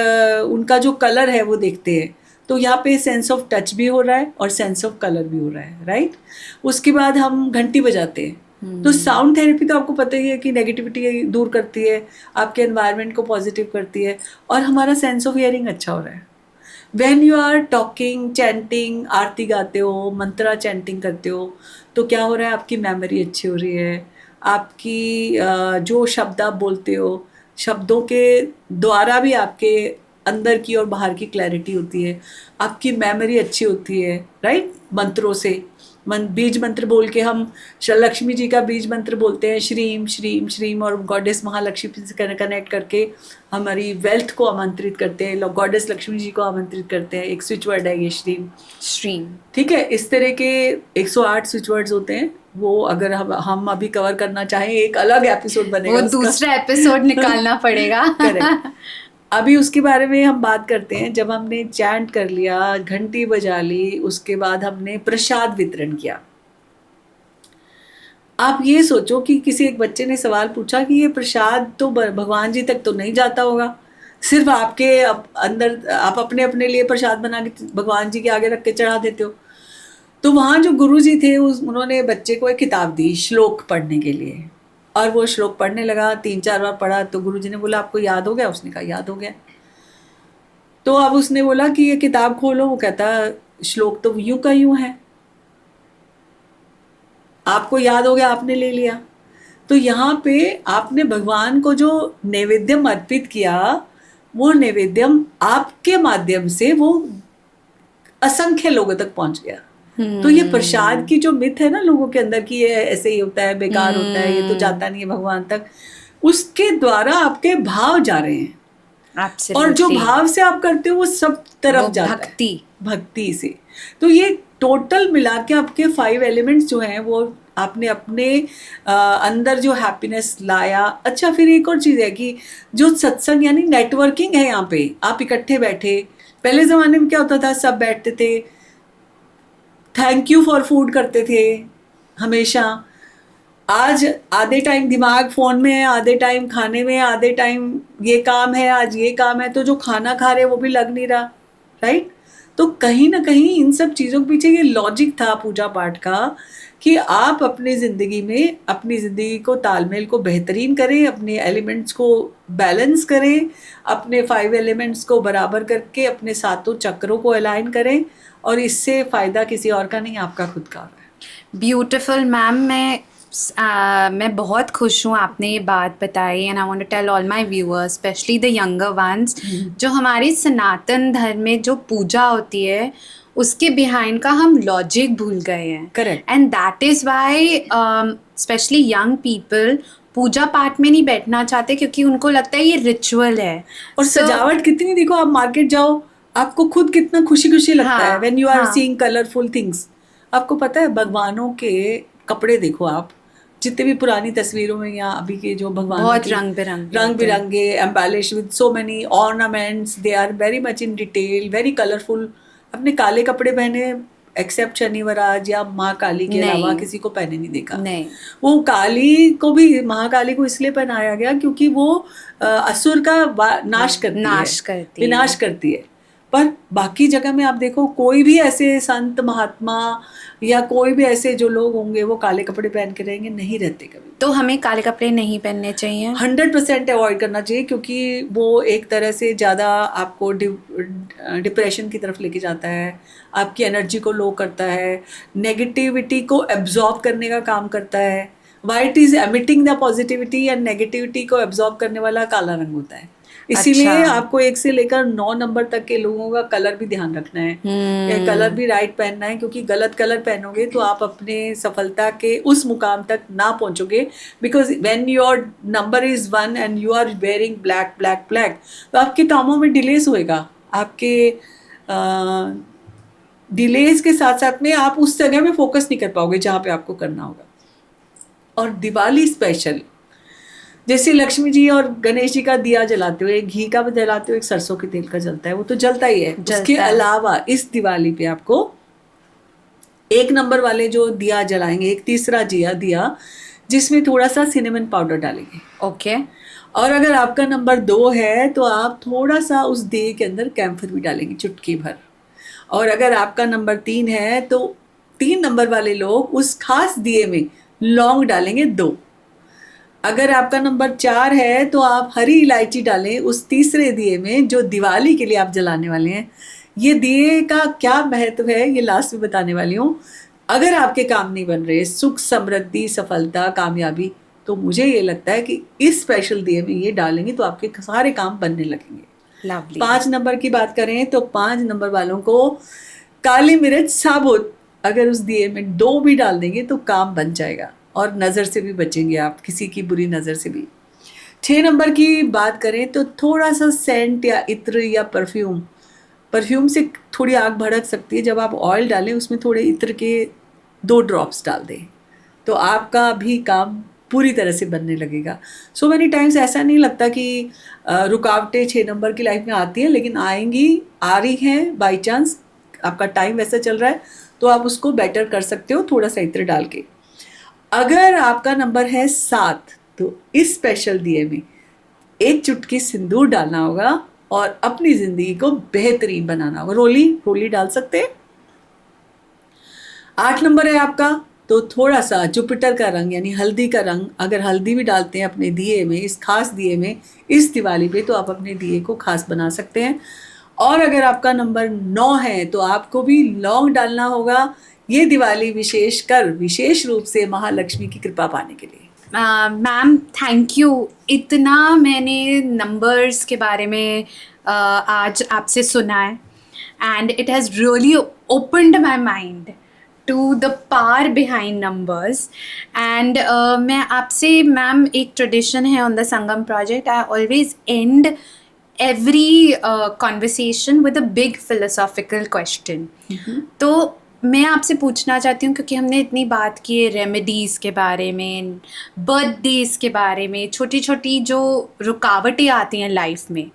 [SPEAKER 1] उनका जो कलर है वो देखते हैं। तो यहाँ पे सेंस ऑफ टच भी हो रहा है और सेंस ऑफ कलर भी हो रहा है, राइट। उसके बाद हम घंटी बजाते हैं। तो साउंड थेरेपी तो आपको पता ही है कि नेगेटिविटी दूर करती है, आपके एनवायरनमेंट को पॉजिटिव करती है, और हमारा सेंस ऑफ हियरिंग अच्छा हो रहा है। When you are talking, chanting, आरती गाते हो, मंत्रा चैंटिंग करते हो, तो क्या हो रहा है, आपकी मेमोरी अच्छी हो रही है। आपकी जो शब्द आप बोलते हो, शब्दों के द्वारा भी आपके अंदर की और बाहर की क्लैरिटी होती है, आपकी मेमोरी अच्छी होती है, राइट। मंत्रों से बीज मंत्र बोल के हम लक्ष्मी जी का बीज मंत्र बोलते हैं, श्रीम श्रीम श्रीम, और गॉडेस महालक्ष्मी से कनेक्ट करके हमारी वेल्थ को आमंत्रित करते हैं, गॉडेस लक्ष्मी जी को आमंत्रित करते हैं। एक स्विच वर्ड है ये श्रीम।
[SPEAKER 2] श्रीम,
[SPEAKER 1] ठीक है। इस तरह के 108 स्विच वर्ड्स होते हैं। वो अगर हम अभी कवर करना चाहें, एक अलग एपिसोड बनेगा,
[SPEAKER 2] वो दूसरा एपिसोड निकालना पड़ेगा।
[SPEAKER 1] करेक्ट। अभी उसके बारे में हम बात करते हैं। जब हमने चैंट कर लिया, घंटी बजा ली, उसके बाद हमने प्रसाद वितरण किया। आप ये सोचो कि किसी एक बच्चे ने सवाल पूछा कि ये प्रसाद तो भगवान जी तक तो नहीं जाता होगा, सिर्फ आपके अंदर आप अपने अपने लिए प्रसाद बना के भगवान जी के आगे रख के चढ़ा देते हो। तो वहाँ जो गुरु जी थे, उन्होंने बच्चे को एक किताब दी श्लोक पढ़ने के लिए, और वो श्लोक पढ़ने लगा। 3-4 बार पढ़ा तो गुरुजी ने बोला आपको याद हो गया? उसने कहा याद हो गया। तो अब उसने बोला कि ये किताब खोलो। वो कहता श्लोक तो यूं का यूं है, आपको याद हो गया, आपने ले लिया। तो यहाँ पे आपने भगवान को जो नैवेद्यम अर्पित किया, वो नैवेद्यम आपके माध्यम से वो असंख्य लोगों तक पहुंच गया। तो ये प्रसाद की जो मिथ है ना लोगों के अंदर की, ये ऐसे ही होता है, बेकार होता है, ये तो जाता नहीं है भगवान तक, उसके द्वारा आपके भाव जा रहे हैं।
[SPEAKER 2] Absolutely.
[SPEAKER 1] और जो भाव से आप करते हो वो सब तरफ जाता
[SPEAKER 2] भक्ति
[SPEAKER 1] है, भक्ति से। तो ये टोटल मिला के आपके 5 एलिमेंट्स जो हैं वो आपने अपने अंदर जो हैप्पीनेस लाया। अच्छा, फिर एक और चीज़ है कि जो सत्संग यानी नेटवर्किंग है, यहाँ पे आप इकट्ठे बैठे। पहले ज़माने में क्या होता था, सब बैठते थे, थैंक यू फॉर फूड करते थे हमेशा। आज आधे टाइम दिमाग फ़ोन में है, आधे टाइम खाने में, आधे टाइम ये काम है, आज ये काम है, तो जो खाना खा रहे हैं वो भी लग नहीं रहा, राइट? तो कहीं ना कहीं इन सब चीज़ों के पीछे ये लॉजिक था पूजा पाठ का कि आप अपनी ज़िंदगी में अपनी ज़िंदगी को तालमेल को बेहतरीन करें, अपने एलिमेंट्स को बैलेंस करें, अपने 5 एलिमेंट्स को बराबर करके अपने सातों चक्रों को अलाइन करें, और इससे फ़ायदा किसी और का नहीं, आपका खुद का है।
[SPEAKER 2] ब्यूटिफुल मैम, मैं बहुत खुश हूँ आपने ये बात बताई, and I want to tell all my viewers, specially the younger ones, जो हमारे सनातन धर्म में जो पूजा होती है उसके बिहाइंड का हम लॉजिक भूल गए हैं।
[SPEAKER 1] Correct.
[SPEAKER 2] And that is why specially young people पूजा पाठ में नहीं बैठना चाहते, क्योंकि उनको लगता है ये रिचुअल है।
[SPEAKER 1] और सजावट कितनी, देखो आप मार्केट जाओ, आपको खुद कितना खुशी खुशी लगता है when you are seeing colourful things. आपको पता है भगवानों के कपड़े देखो आप, जितने भी पुरानी तस्वीरों में या अभी के जो भगवान
[SPEAKER 2] बहुत रंग
[SPEAKER 1] बिरंगे embellish with so many ornaments, they are very much in detail, very colourful. अपने काले कपड़े पहने एक्सेप्ट शनिवराज या माँ काली के अलावा किसी को पहने नहीं देखा।
[SPEAKER 2] नहीं,
[SPEAKER 1] वो काली को भी, महाकाली को इसलिए पहनाया गया क्योंकि वो असुर का नाश करती है। पर बाकी जगह में आप देखो, कोई भी ऐसे संत महात्मा या कोई भी ऐसे जो लोग होंगे वो काले कपड़े पहन के रहेंगे नहीं, रहते कभी।
[SPEAKER 2] तो हमें काले कपड़े नहीं पहनने चाहिए,
[SPEAKER 1] 100% अवॉइड करना चाहिए, क्योंकि वो एक तरह से ज़्यादा आपको डिप्रेशन की तरफ लेके जाता है, आपकी एनर्जी को लो करता है, नेगेटिविटी को एब्जॉर्ब करने का काम करता है। White is emitting the positivity, and negativity को एब्जॉर्ब करने वाला काला रंग होता है। इसीलिए आपको 1 से लेकर 9 नंबर तक के लोगों का कलर भी ध्यान रखना है, कलर भी राइट पहनना है, क्योंकि गलत कलर पहनोगे तो आप अपने सफलता के उस मुकाम तक ना पहुंचोगे। Because when your number is 1 and you are wearing black black black, तो आपके कामों में डिलेस होएगा। आपके डिलेस के साथ साथ में आप उस जगह में फोकस नहीं कर पाओगे जहाँ पे आपको करना होगा। और दिवाली स्पेशल, जैसे लक्ष्मी जी और गणेश जी का दिया जलाते हो, एक घी का जलाते हो, एक सरसों के तेल का जलता है, वो तो जलता ही है। उसके अलावा इस दिवाली पे आपको 1 नंबर वाले जो दिया जलाएंगे, एक तीसरा दिया जिसमें थोड़ा सा सिनेमन पाउडर डालेंगे।
[SPEAKER 2] ओके।
[SPEAKER 1] और अगर आपका नंबर 2 है तो आप थोड़ा सा उस दिए के अंदर कैम्फर भी डालेंगे, चुटकी भर। और अगर आपका नंबर 3 है तो 3 नंबर वाले लोग उस खास दिए में लौंग डालेंगे 2। अगर आपका नंबर 4 है तो आप हरी इलायची डालें उस तीसरे दिए में जो दिवाली के लिए आप जलाने वाले हैं। ये दिए का क्या महत्व है ये लास्ट में बताने वाली हूँ। अगर आपके काम नहीं बन रहे, सुख समृद्धि सफलता कामयाबी, तो मुझे ये लगता है कि इस स्पेशल दिए में ये डालेंगे तो आपके सारे काम बनने लगेंगे।
[SPEAKER 2] लवली।
[SPEAKER 1] 5 नंबर की बात करें तो 5 नंबर वालों को काली मिर्च साबुत अगर उस दिए में 2 भी डाल देंगे तो काम बन जाएगा, और नज़र से भी बचेंगे आप, किसी की बुरी नज़र से भी। 6 नंबर की बात करें तो थोड़ा सा सेंट या इत्र या परफ्यूम से थोड़ी आग भड़क सकती है। जब आप ऑयल डालें उसमें थोड़े इत्र के 2 ड्रॉप्स डाल दें तो आपका भी काम पूरी तरह से बनने लगेगा। सो मैनी टाइम्स ऐसा नहीं लगता कि रुकावटें 6 नंबर की लाइफ में आती हैं, लेकिन आ रही हैं बाई चांस, आपका टाइम वैसा चल रहा है तो आप उसको बेटर कर सकते हो थोड़ा सा इत्र डाल के। अगर आपका नंबर है 7 तो इस स्पेशल दिए में 1 चुटकी सिंदूर डालना होगा और अपनी जिंदगी को बेहतरीन बनाना होगा। रोली डाल सकते हैं। 8 नंबर है आपका तो थोड़ा सा जुपिटर का रंग यानी हल्दी का रंग, अगर हल्दी भी डालते हैं अपने दिए में, इस खास दिए में इस दिवाली पे, तो आप अपने दिए को खास बना सकते हैं। और अगर आपका नंबर 9 है तो आपको भी लौंग डालना होगा ये दिवाली विशेष रूप से महालक्ष्मी की कृपा पाने के लिए।
[SPEAKER 2] मैम थैंक यू, इतना मैंने नंबर्स के बारे में आज आपसे सुना है, and it has really opened my mind to the power behind numbers. And मैं आपसे मैम, एक ट्रेडिशन है on the Sangam project, I always and every conversation with a big philosophical question. तो मैं आपसे पूछना चाहती हूँ, क्योंकि हमने इतनी बात की है रेमेडीज़ के बारे में, बर्थडेज के बारे में, छोटी छोटी जो रुकावटें आती हैं लाइफ में,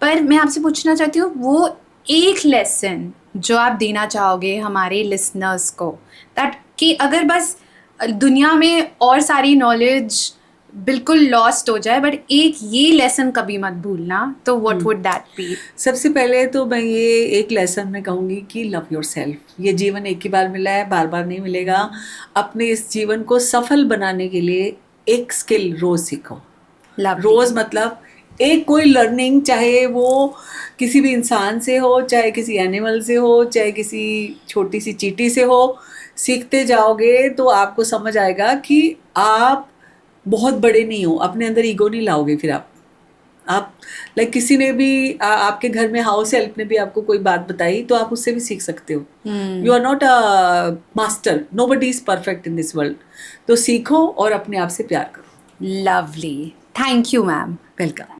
[SPEAKER 2] पर मैं आपसे पूछना चाहती हूँ वो एक लेसन जो आप देना चाहोगे हमारे लिसनर्स को, दैट कि अगर बस दुनिया में और सारी नॉलेज बिल्कुल लॉस्ट हो जाए बट एक ये लेसन कभी मत भूलना, तो व्हाट वुड दैट बी?
[SPEAKER 1] सबसे पहले तो मैं ये एक लेसन में कहूँगी कि लव योर सेल्फ। ये जीवन एक ही बार मिला है, बार बार नहीं मिलेगा। अपने इस जीवन को सफल बनाने के लिए एक स्किल रोज सीखो। रोज मतलब एक कोई लर्निंग, चाहे वो किसी भी इंसान से हो, चाहे किसी एनिमल से हो, चाहे किसी छोटी सी चींटी से हो, सीखते जाओगे तो आपको समझ आएगा कि आप बहुत बड़े नहीं हो। अपने अंदर ईगो नहीं लाओगे फिर आप लाइक किसी ने भी आपके घर में हाउस हेल्प ने भी आपको कोई बात बताई तो आप उससे भी सीख सकते हो। You are not a master, nobody is perfect in this world. तो सीखो और अपने आप से प्यार करो।
[SPEAKER 2] Lovely, thank you ma'am.
[SPEAKER 1] Welcome.